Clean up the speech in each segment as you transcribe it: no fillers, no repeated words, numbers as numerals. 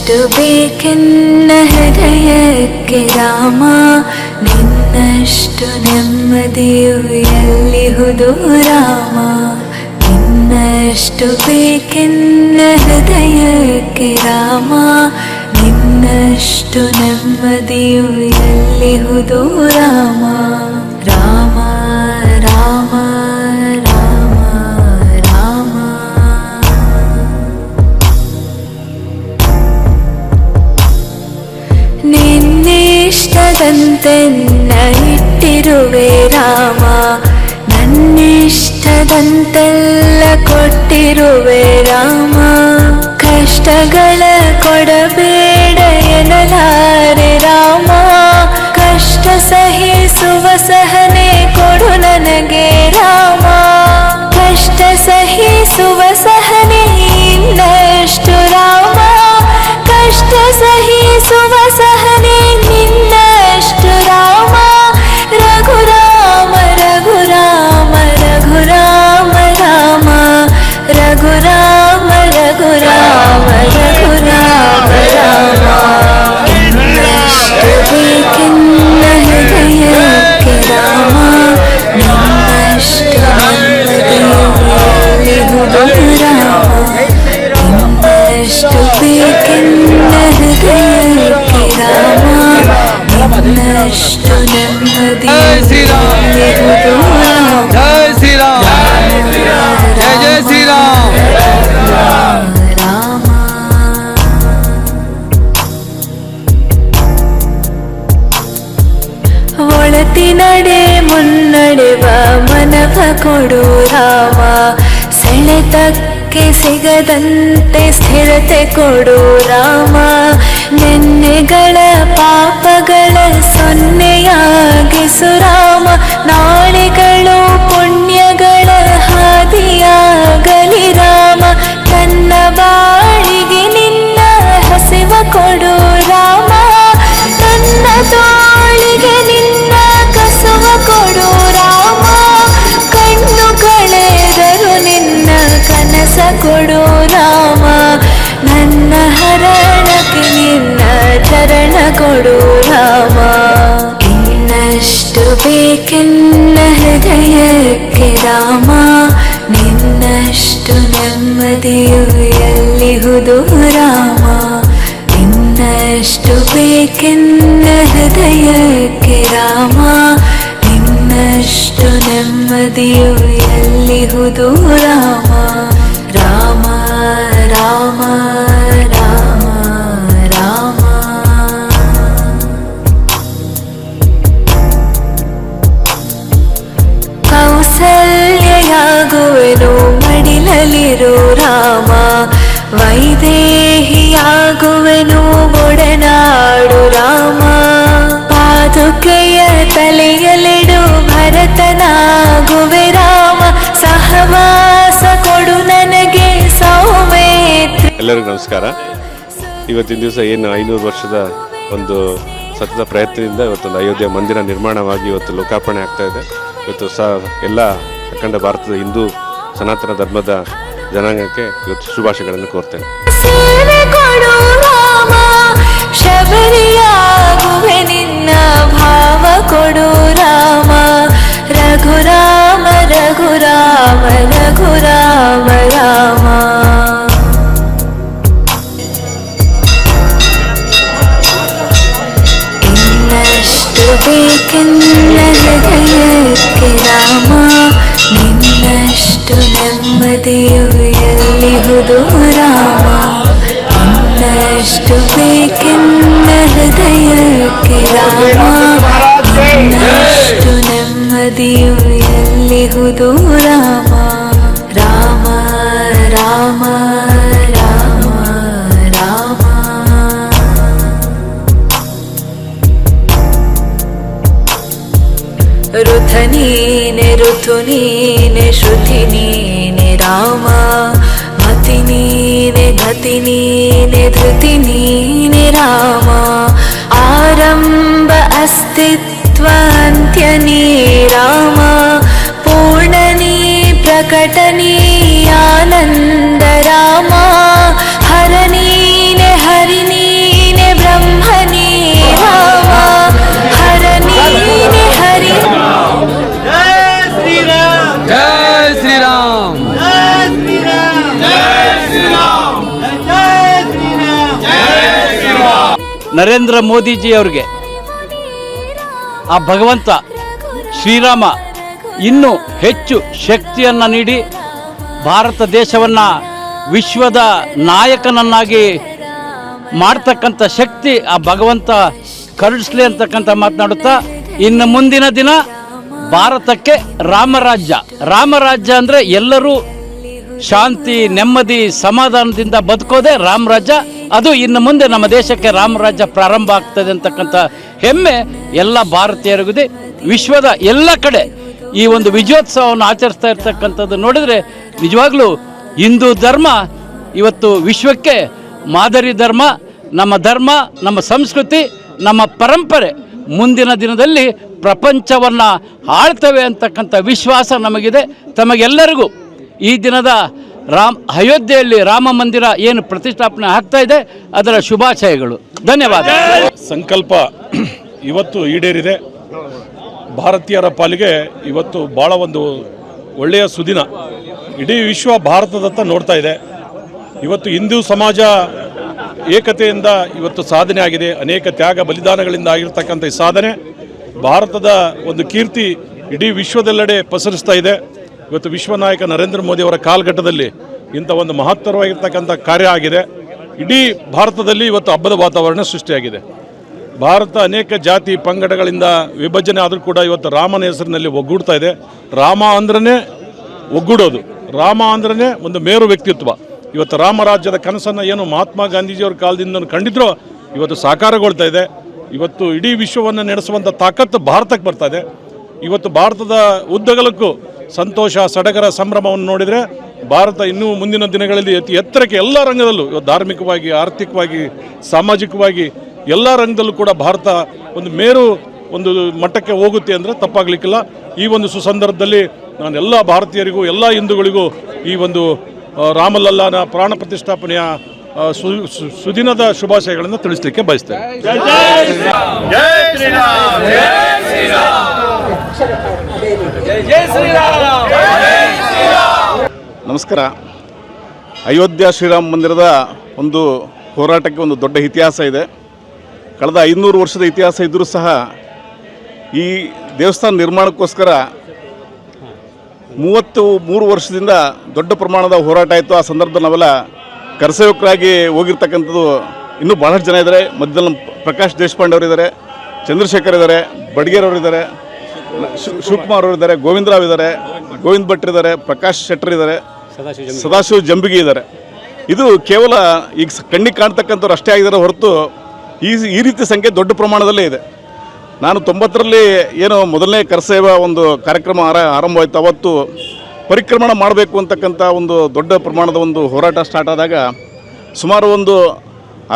ನಿನ್ನಷ್ಟು ಬೇಕೆನ್ನ ಹೃದಯಕ್ಕೆ ರಾಮ, ನಿನ್ನಷ್ಟು ನೆಮ್ಮದಿಯು ಎಲ್ಲಿಹುದು ರಾಮ. ನಿನ್ನಷ್ಟು ಬೇಕೆನ್ನ ಹೃದಯಕ್ಕೆ ರಾಮ, ನಿನ್ನಷ್ಟು ನೆಮ್ಮದಿಯು ಎಲ್ಲಿಹುದು ರಾಮ. ರಾಮ ರಾಮ ರಾಮ ರಾಮ. ನಿನ್ನಿಷ್ಟದಂತೆನ್ನ ಇಟ್ಟಿರುವೆ ರಾಮ, ನನ್ನಿಷ್ಟದಂತೆಲ್ಲ ಕೊಟ್ಟಿರುವೆ ರಾಮ. ಕಷ್ಟಗಳ ಕೊಡಬೇಡ ಎನ್ನಲಾರೆ ರಾಮ, ಕಷ್ಟ ಸಹಿಸುವ ಸಹನೆ ಕೊಡು ನನಗೆ ರಾಮ. ಕಷ್ಟ ಸಹಿಸುವ ಸಹನೆ ಇನ್ನಷ್ಟು ರಾಮ, ಕಷ್ಟ ಸಹಿಸುವ ಸಹನೆ ನಿನ್ನಷ್ಟು ರಾಮ. ರಘುರಾಮ ರಘುರಾಮ ರಘುರಾಮ ರಾಮ, ರಘುರಾಮ ರಘುರಾಮ ರಘುರಾಮ ರಾಮ. ನಿನ್ನಷ್ಟು ಬೇಕೆನ್ನ ಹೃದಯಕ್ಕೆ ರಾಮ, ನಿನ್ನಷ್ಟು ನೆಮ್ಮದಿಯು ರಾಮ. ನಿನ್ನಷ್ಟು ಬೇಕೆನ್ನ ಹೃದಯಕ್ಕೆ ರಾಮ, ನಿನ್ನಷ್ಟು ನೆಮ್ಮದಿಯು ರಾಮ. ಜಯ ಶ್ರೀರಾಮ್, ಜಯ ಜಯ ಶ್ರೀರಾಮ್. ರಾಮ ಒಳತಿನಡೆ ಮುನ್ನಡೆವ ಮನವ ಕೊಡು ರಾಮ, ಸೆಳೆತಕ್ಕೆ ಸಿಗದಂತೆ ಸ್ಥಿರತೆ ಕೊಡು ರಾಮ. ನೆನ್ನೆಗಳ ಪಾಪಗಳ ಸೊನ್ನೆಯಾಗಿಸು ರಾಮ, ನಾಳೆಗಳು ಪುಣ್ಯಗಳ ಹಾದಿಯಾಗಲಿ ರಾಮ. ತನ್ನ ಬಾಳಿಗೆ ನಿನ್ನ ಹಸಿವ ಕೊಡು ರಾಮ, ನನ್ನ ತೋಳಿಗೆ ನಿನ್ನ ಕಸುವ ಕೊಡು ರಾಮ. ಕಣ್ಣು ಕಳೆದರು ನಿನ್ನ ಕನಸ ಕೊಡು ರಾಮ, ನನ್ನ ಹರಣಕ್ಕೆ ನಿನ್ನ ಚರಣ ಕೊಡು ರಾಮ. ಇನ್ನಷ್ಟು ಬೇಕೆನ್ನ ಹೃದಯಕ್ಕೆ ರಾಮ, ನಿನ್ನಷ್ಟು ನೆಮ್ಮದಿಯು ಎಲ್ಲಿಹುದು ರಾಮ. ನಿನ್ನಷ್ಟು ಬೇಕೆನ್ನ ಹೃದಯಕ್ಕೆ ರಾಮ, ನಿನ್ನಷ್ಟು ನೆಮ್ಮದಿಯು ಎಲ್ಲಿಹುದು ರಾಮ. ರಾಮ ರಾಮ ರಾಮ ರಾಮ. ಕೌಸಲ್ಯಾಗುವೆನು ಮಡಿಲಲಿರು ರಾಮ, ವೈದೇಹಿಯಾಗುವೆನು ಒಡನಾಡು ರಾಮ. ಪಾದುಕೆಯ ತಲೆಯಲಿಡು ಭರತನಾಗುವೆ ರಾಮ, ಸಹವಾಸ ಕೊಡು ನನಗೆ ಸೌಮೇತ್ರ. ಎಲ್ಲರಿಗೂ ನಮಸ್ಕಾರ. ಇವತ್ತಿನ ದಿವಸ ಏನು 500 ವರ್ಷದ ಒಂದು ಸತತ ಪ್ರಯತ್ನದಿಂದ ಇವತ್ತೊಂದು ಅಯೋಧ್ಯೆ ಮಂದಿರ ನಿರ್ಮಾಣವಾಗಿ ಇವತ್ತು ಲೋಕಾರ್ಪಣೆ ಆಗ್ತಾ ಇದೆ. ಇವತ್ತು ಎಲ್ಲ ಅಖಂಡ ಭಾರತದ ಹಿಂದೂ ಸನಾತನ ಧರ್ಮದ ಜನಾಂಗಕ್ಕೆ ಇವತ್ತು ಶುಭಾಶಯಗಳನ್ನು ಕೋರ್ತೇನೆ. ಸೇವೆ ಕೊಡು ರಾಮ, ಶಬರಿಯಾಗುವೆ ನಿನ್ನ ಭಾವ ಕೊಡು ರಾಮ. ರಘುರಾಮ ರಘುರಾಮ ರಘುರಾಮ ರಾಮ. ಇನ್ನಷ್ಟು ಬೇಕೆನ್ನ ಹೃದಯಕ್ಕೆ ರಾಮ, ನಿನ್ನಷ್ಟು ನೆಮ್ಮದಿಯು ಎಲ್ಲಿಹುದು ರಾಮ. ನಿನ್ನಷ್ಟು ಬೇಕೆನ್ನ ಹೃದಯಕ್ಕೆ ರಾಮ, ನಿನ್ನಷ್ಟು ನೆಮ್ಮದಿಯು ಎಲ್ಲಿಹುದು ರಾಮ. ರಾಮ ರಾಮ ರಾಮ ರಾಮ. ಋತ ನೀನೆ ಋತು ನೀನೆ ಶ್ರುತಿ ನೀನೆ ರಾಮ, ಮತಿ ನೀನೆ ಗತಿ ನೀನೆ ಧೃತಿ ನೀನೆ ರಾಮ. ಆರಂಭ ಅಸ್ತಿತ್ವ ಅಂತ್ಯ ನೀ ರಾಮ, ಪೂರ್ಣ ನೀ ಪ್ರಕಟ ನೀ ಆನಂದ ರಾಮ. ಹರ ನೀನೆ ಹರಿ ನೀ ನರೇಂದ್ರ ಮೋದಿಜಿಯವರಿಗೆ ಆ ಭಗವಂತ ಶ್ರೀರಾಮ ಇನ್ನೂ ಹೆಚ್ಚು ಶಕ್ತಿಯನ್ನು ನೀಡಿ ಭಾರತ ದೇಶವನ್ನು ವಿಶ್ವದ ನಾಯಕನನ್ನಾಗಿ ಮಾಡ್ತಕ್ಕಂಥ ಶಕ್ತಿ ಆ ಭಗವಂತ ಕರುಣಿಸ್ಲಿ ಅಂತಕ್ಕಂಥ ಮಾತನಾಡುತ್ತಾ, ಇನ್ನು ಮುಂದಿನ ದಿನ ಭಾರತಕ್ಕೆ ರಾಮರಾಜ್ಯ ಅಂದರೆ ಎಲ್ಲರೂ ಶಾಂತಿ, ನೆಮ್ಮದಿ, ಸಮಾಧಾನದಿಂದ ಬದುಕೋದೇ ರಾಮರಾಜ್ಯ. ಅದು ಇನ್ನು ಮುಂದೆ ನಮ್ಮ ದೇಶಕ್ಕೆ ರಾಮರಾಜ್ಯ ಪ್ರಾರಂಭ ಆಗ್ತದೆ ಅಂತಕ್ಕಂಥ ಹೆಮ್ಮೆ ಎಲ್ಲ ಭಾರತೀಯರಿಗಿದೆ. ವಿಶ್ವದ ಎಲ್ಲ ಕಡೆ ಈ ಒಂದು ವಿಜಯೋತ್ಸವವನ್ನು ಆಚರಿಸ್ತಾ ಇರ್ತಕ್ಕಂಥದ್ದು ನೋಡಿದರೆ ನಿಜವಾಗ್ಲೂ ಹಿಂದೂ ಧರ್ಮ ಇವತ್ತು ವಿಶ್ವಕ್ಕೆ ಮಾದರಿ ಧರ್ಮ. ನಮ್ಮ ಸಂಸ್ಕೃತಿ, ನಮ್ಮ ಪರಂಪರೆ ಮುಂದಿನ ದಿನದಲ್ಲಿ ಪ್ರಪಂಚವನ್ನು ಆಳ್ತವೆ ಅಂತಕ್ಕಂಥ ವಿಶ್ವಾಸ ನಮಗಿದೆ. ತಮಗೆಲ್ಲರಿಗೂ ಈ ದಿನದ ಅಯೋಧ್ಯೆಯಲ್ಲಿ ರಾಮ ಮಂದಿರ ಏನು ಪ್ರತಿಷ್ಠಾಪನೆ ಆಗ್ತಾ ಇದೆ ಅದರ ಶುಭಾಶಯಗಳು. ಧನ್ಯವಾದ. ಸಂಕಲ್ಪ ಇವತ್ತು ಈಡೇರಿದೆ. ಭಾರತೀಯರ ಪಾಲಿಗೆ ಇವತ್ತು ಭಾಳ ಒಂದು ಒಳ್ಳೆಯ ಸುದಿನ. ಇಡೀ ವಿಶ್ವ ಭಾರತದತ್ತ ನೋಡ್ತಾ ಇದೆ. ಇವತ್ತು ಹಿಂದೂ ಸಮಾಜ ಏಕತೆಯಿಂದ ಇವತ್ತು ಸಾಧನೆ ಆಗಿದೆ. ಅನೇಕ ತ್ಯಾಗ ಬಲಿದಾನಗಳಿಂದ ಆಗಿರ್ತಕ್ಕಂಥ ಈ ಸಾಧನೆ ಭಾರತದ ಒಂದು ಕೀರ್ತಿ ಇಡೀ ವಿಶ್ವದೆಲ್ಲೆಡೆ ಪಸರಿಸ್ತಾ ಇದೆ. ಇವತ್ತು ವಿಶ್ವನಾಯಕ ನರೇಂದ್ರ ಮೋದಿಯವರ ಕಾಲಘಟ್ಟದಲ್ಲಿ ಇಂಥ ಒಂದು ಮಹತ್ತರವಾಗಿರ್ತಕ್ಕಂಥ ಕಾರ್ಯ ಆಗಿದೆ. ಇಡೀ ಭಾರತದಲ್ಲಿ ಇವತ್ತು ಹಬ್ಬದ ವಾತಾವರಣ ಸೃಷ್ಟಿಯಾಗಿದೆ. ಭಾರತ ಅನೇಕ ಜಾತಿ ಪಂಗಡಗಳಿಂದ ವಿಭಜನೆ ಆದರೂ ಕೂಡ ಇವತ್ತು ರಾಮನ ಹೆಸರಿನಲ್ಲಿ ಒಗ್ಗೂಡ್ತಾ ಇದೆ. ರಾಮ ಅಂದ್ರೇ ಒಗ್ಗೂಡೋದು, ರಾಮ ಅಂದ್ರೇ ಒಂದು ಮೇರು ವ್ಯಕ್ತಿತ್ವ. ಇವತ್ತು ರಾಮರಾಜ್ಯದ ಕನಸನ್ನು ಏನು ಮಹಾತ್ಮ ಗಾಂಧೀಜಿಯವರ ಕಾಲದಿಂದ ಕಂಡಿದ್ರೋ ಇವತ್ತು ಸಾಕಾರಗೊಳ್ತಾ ಇದೆ. ಇವತ್ತು ಇಡೀ ವಿಶ್ವವನ್ನು ನಡೆಸುವಂಥ ತಾಕತ್ತು ಭಾರತಕ್ಕೆ ಬರ್ತಾ ಇದೆ. ಇವತ್ತು ಭಾರತದ ಉದ್ದಗಲಕ್ಕೂ ಸಂತೋಷ, ಸಡಗರ, ಸಂಭ್ರಮವನ್ನು ನೋಡಿದರೆ ಭಾರತ ಇನ್ನೂ ಮುಂದಿನ ದಿನಗಳಲ್ಲಿ ಅತಿ ಎತ್ತರಕ್ಕೆ ಎಲ್ಲ ರಂಗದಲ್ಲೂ ಇವತ್ತು ಧಾರ್ಮಿಕವಾಗಿ, ಆರ್ಥಿಕವಾಗಿ, ಸಾಮಾಜಿಕವಾಗಿ ಎಲ್ಲ ರಂಗದಲ್ಲೂ ಕೂಡ ಭಾರತ ಒಂದು ಮೇರು ಒಂದು ಮಟ್ಟಕ್ಕೆ ಹೋಗುತ್ತೆ ಅಂದರೆ ತಪ್ಪಾಗಲಿಕ್ಕಿಲ್ಲ. ಈ ಒಂದು ಸುಸಂದರ್ಭದಲ್ಲಿ ನಾನು ಎಲ್ಲ ಭಾರತೀಯರಿಗೂ, ಎಲ್ಲ ಹಿಂದೂಗಳಿಗೂ ಈ ಒಂದು ರಾಮಲಲ್ಲಾನ ಪ್ರಾಣ ಪ್ರತಿಷ್ಠಾಪನೆಯ ಸುದಿನದ ಶುಭಾಶಯಗಳನ್ನು ತಿಳಿಸಲಿಕ್ಕೆ ಬಯಸ್ತೇನೆ. ನಮಸ್ಕಾರ. ಅಯೋಧ್ಯ ಶ್ರೀರಾಮ ಮಂದಿರದ ಒಂದು ಹೋರಾಟಕ್ಕೆ ಒಂದು ದೊಡ್ಡ ಇತಿಹಾಸ ಇದೆ. ಕಳೆದ 500 ವರ್ಷದ ಇತಿಹಾಸ ಇದ್ದರೂ ಸಹ ಈ ದೇವಸ್ಥಾನ ನಿರ್ಮಾಣಕ್ಕೋಸ್ಕರ 33 ವರ್ಷದಿಂದ ದೊಡ್ಡ ಪ್ರಮಾಣದ ಹೋರಾಟ ಆಯಿತು. ಆ ಸಂದರ್ಭದಲ್ಲಿ ನಾವೆಲ್ಲ ಕರಸೇವಕರಾಗಿ ಹೋಗಿರ್ತಕ್ಕಂಥದ್ದು ಇನ್ನೂ ಭಾಳಷ್ಟು ಜನ ಇದ್ದಾರೆ. ಮಧ್ಯದಲ್ಲಿ ಪ್ರಕಾಶ್ ದೇಶಪಾಂಡೆ ಅವರಿದ್ದಾರೆ, ಚಂದ್ರಶೇಖರ್ ಇದ್ದಾರೆ, ಬಡ್ಗೇರ್ ಅವರಿದ್ದಾರೆ, ಶಿವಕುಮಾರ್ ಅವರಿದ್ದಾರೆ, ಗೋವಿಂದರಾವ್ ಇದ್ದಾರೆ, ಗೋವಿಂದ್ ಭಟ್ರು ಇದ್ದಾರೆ, ಪ್ರಕಾಶ್ ಶೆಟ್ಟರ್ ಇದ್ದಾರೆ, ಸದಾಶಿವ ಜಂಬಿಗಿ ಇದ್ದಾರೆ. ಇದು ಕೇವಲ ಈಗ ಕಣ್ಣಿಗೆ ಕಾಣ್ತಕ್ಕಂಥವ್ರು ಅಷ್ಟೇ ಆಗಿದ್ದಾರೆ ಹೊರತು ಈ ರೀತಿ ಸಂಖ್ಯೆ ದೊಡ್ಡ ಪ್ರಮಾಣದಲ್ಲೇ ಇದೆ. ನಾನು 90ರಲ್ಲಿ ಏನು ಮೊದಲನೇ ಕರಸೇವಾ ಒಂದು ಕಾರ್ಯಕ್ರಮ ಆರಂಭವಾಯಿತು. ಅವತ್ತು ಪರಿಕ್ರಮಣ ಮಾಡಬೇಕು ಅಂತಕ್ಕಂಥ ಒಂದು ದೊಡ್ಡ ಪ್ರಮಾಣದ ಒಂದು ಹೋರಾಟ ಸ್ಟಾರ್ಟ್ ಆದಾಗ ಸುಮಾರು ಒಂದು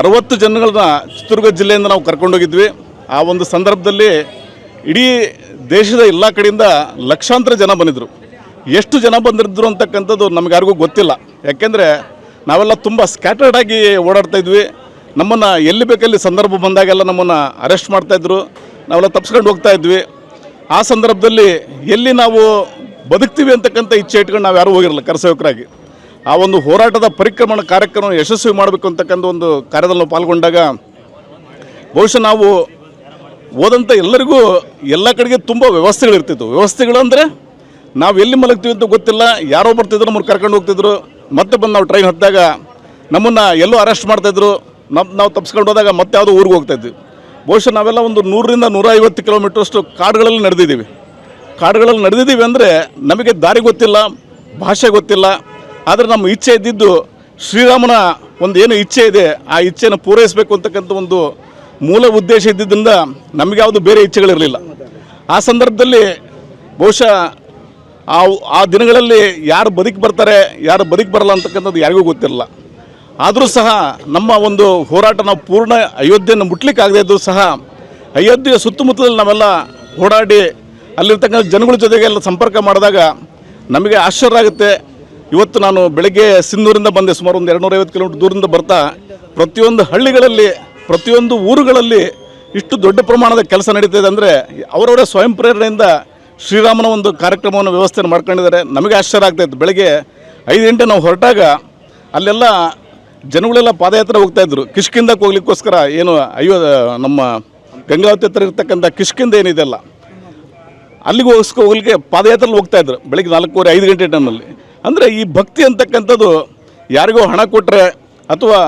60 ಜನಗಳನ್ನ ಚಿತ್ರದುರ್ಗ ಜಿಲ್ಲೆಯಿಂದ ನಾವು ಕರ್ಕೊಂಡೋಗಿದ್ವಿ. ಆ ಒಂದು ಸಂದರ್ಭದಲ್ಲಿ ಇಡೀ ದೇಶದ ಎಲ್ಲ ಕಡೆಯಿಂದ ಲಕ್ಷಾಂತರ ಜನ ಬಂದಿದ್ದರು. ಎಷ್ಟು ಜನ ಬಂದಿದ್ರು ಅಂತಕ್ಕಂಥದ್ದು ನಮಗಾರಿಗೂ ಗೊತ್ತಿಲ್ಲ. ಯಾಕೆಂದರೆ ನಾವೆಲ್ಲ ತುಂಬ ಸ್ಕ್ಯಾಟರ್ಡ್ ಆಗಿ ಓಡಾಡ್ತಾ ಇದ್ವಿ. ನಮ್ಮನ್ನು ಎಲ್ಲಿ ಬೇಕಲ್ಲಿ ಸಂದರ್ಭ ಬಂದಾಗೆಲ್ಲ ನಮ್ಮನ್ನು ಅರೆಸ್ಟ್ ಮಾಡ್ತಾಯಿದ್ರು, ನಾವೆಲ್ಲ ತಪ್ಪಿಸ್ಕೊಂಡು ಹೋಗ್ತಾ ಇದ್ವಿ. ಆ ಸಂದರ್ಭದಲ್ಲಿ ಎಲ್ಲಿ ನಾವು ಬದುಕ್ತೀವಿ ಅಂತಕ್ಕಂಥ ಇಚ್ಛೆ ಇಟ್ಕೊಂಡು ನಾವು ಯಾರೂ ಹೋಗಿರಲ್ಲ ಕರಸೇವಕರಾಗಿ. ಆ ಒಂದು ಹೋರಾಟದ ಪರಿಕ್ರಮಣ ಕಾರ್ಯಕ್ರಮ ಯಶಸ್ವಿ ಮಾಡಬೇಕು ಅಂತಕ್ಕಂಥ ಒಂದು ಕಾರ್ಯದಲ್ಲಿ ನಾವು ಪಾಲ್ಗೊಂಡಾಗ ಬಹುಶಃ ನಾವು ಹೋದಂಥ ಎಲ್ಲರಿಗೂ ಎಲ್ಲ ಕಡೆಗೆ ತುಂಬ ವ್ಯವಸ್ಥೆಗಳಿರ್ತಿತ್ತು. ವ್ಯವಸ್ಥೆಗಳಂದರೆ ನಾವು ಎಲ್ಲಿ ಮಲಗ್ತೀವಿ ಅಂತ ಗೊತ್ತಿಲ್ಲ, ಯಾರೋ ಬರ್ತಿದ್ರು ನಮ್ಮನ್ನು ಕರ್ಕೊಂಡು ಹೋಗ್ತಿದ್ರು. ಮತ್ತೆ ಬಂದು ನಾವು ಟ್ರೈನ್ ಹತ್ತಿದಾಗ ನಮ್ಮನ್ನು ಎಲ್ಲೋ ಅರೆಸ್ಟ್ ಮಾಡ್ತಾಯಿದ್ರು. ನಾವು ತಪ್ಪಿಸ್ಕೊಂಡು ಹೋದಾಗ ಮತ್ತೆ ಯಾವುದೋ ಊರಿಗೆ ಹೋಗ್ತಾಯಿದ್ವಿ. ಬಹುಶಃ ನಾವೆಲ್ಲ ಒಂದು 100ರಿಂದ 150 ಕಿಲೋಮೀಟ್ರಷ್ಟು ಕಾಡುಗಳಲ್ಲಿ ನಡೆದಿದ್ದೀವಿ ಅಂದರೆ ನಮಗೆ ದಾರಿ ಗೊತ್ತಿಲ್ಲ, ಭಾಷೆ ಗೊತ್ತಿಲ್ಲ. ಆದರೆ ನಮ್ಮ ಇಚ್ಛೆ ಇದ್ದಿದ್ದು ಶ್ರೀರಾಮನ ಒಂದು ಏನು ಇಚ್ಛೆ ಇದೆ ಆ ಇಚ್ಛೆಯನ್ನು ಪೂರೈಸಬೇಕು ಅಂತಕ್ಕಂಥ ಒಂದು ಮೂಲ ಉದ್ದೇಶ ಇದ್ದಿದ್ದರಿಂದ ನಮಗೆ ಯಾವುದು ಬೇರೆ ಇಚ್ಛೆಗಳಿರಲಿಲ್ಲ. ಆ ಸಂದರ್ಭದಲ್ಲಿ ಬಹುಶಃ ಆ ದಿನಗಳಲ್ಲಿ ಯಾರು ಬದುಕಿ ಬರ್ತಾರೆ, ಯಾರು ಬದುಕಿ ಬರಲ್ಲ ಅಂತಕ್ಕಂಥದ್ದು ಯಾರಿಗೂ ಗೊತ್ತಿರಲ್ಲ. ಆದರೂ ಸಹ ನಮ್ಮ ಒಂದು ಹೋರಾಟ ನಾವು ಪೂರ್ಣ ಅಯೋಧ್ಯೆಯನ್ನು ಮುಟ್ಲಿಕ್ಕಾಗದೇ ಇದ್ದರೂ ಸಹ ಅಯೋಧ್ಯೆಯ ಸುತ್ತಮುತ್ತಲಲ್ಲಿ ನಾವೆಲ್ಲ ಓಡಾಡಿ ಅಲ್ಲಿರ್ತಕ್ಕಂಥ ಜನಗಳ ಜೊತೆಗೆಲ್ಲ ಸಂಪರ್ಕ ಮಾಡಿದಾಗ ನಮಗೆ ಆಶ್ಚರ್ಯ ಆಗುತ್ತೆ. ಇವತ್ತು ನಾನು ಬೆಳಗ್ಗೆ ಸಿಂಧೂರಿಂದ ಬಂದೆ, ಸುಮಾರು ಒಂದು 250 ಕಿಲೋಮೀಟರ್ ದೂರದಿಂದ ಬರ್ತಾ ಪ್ರತಿಯೊಂದು ಹಳ್ಳಿಗಳಲ್ಲಿ, ಪ್ರತಿಯೊಂದು ಊರುಗಳಲ್ಲಿ ಇಷ್ಟು ದೊಡ್ಡ ಪ್ರಮಾಣದ ಕೆಲಸ ನಡೀತಿದೆ ಅಂದರೆ ಅವರವರೇ ಸ್ವಯಂ ಪ್ರೇರಣೆಯಿಂದ ಶ್ರೀರಾಮನ ಒಂದು ಕಾರ್ಯಕ್ರಮವನ್ನು ವ್ಯವಸ್ಥೆಯನ್ನು ಮಾಡ್ಕೊಂಡಿದ್ದಾರೆ. ನಮಗೆ ಆಶ್ಚರ್ಯ ಆಗ್ತಾಯಿತ್ತು. ಬೆಳಗ್ಗೆ 5 ಗಂಟೆ ನಾವು ಹೊರಟಾಗ ಅಲ್ಲೆಲ್ಲ ಜನಗಳೆಲ್ಲ ಪಾದಯಾತ್ರೆ ಹೋಗ್ತಾಯಿದ್ರು ಕಿಷ್ಕಿಂದಕ್ಕೆ ಹೋಗ್ಲಿಕ್ಕೋಸ್ಕರ ಏನು ನಮ್ಮ ಗಂಗಾವತಿ ಹತ್ರ ಇರ್ತಕ್ಕಂಥ ಕಿಷ್ಕಿಂದ ಏನಿದೆಯಲ್ಲ ಅಲ್ಲಿಗೆ ಹೋಗ್ಲಿಕ್ಕೆ ಪಾದಯಾತ್ರೆಯಲ್ಲಿ ಹೋಗ್ತಾಯಿದ್ರು ಬೆಳಗ್ಗೆ 4:30-5 ಗಂಟೆ ಟೈಮಲ್ಲಿ. ಅಂದರೆ ಈ ಭಕ್ತಿ ಅಂತಕ್ಕಂಥದ್ದು ಯಾರಿಗೋ ಹಣ ಕೊಟ್ಟರೆ ಅಥವಾ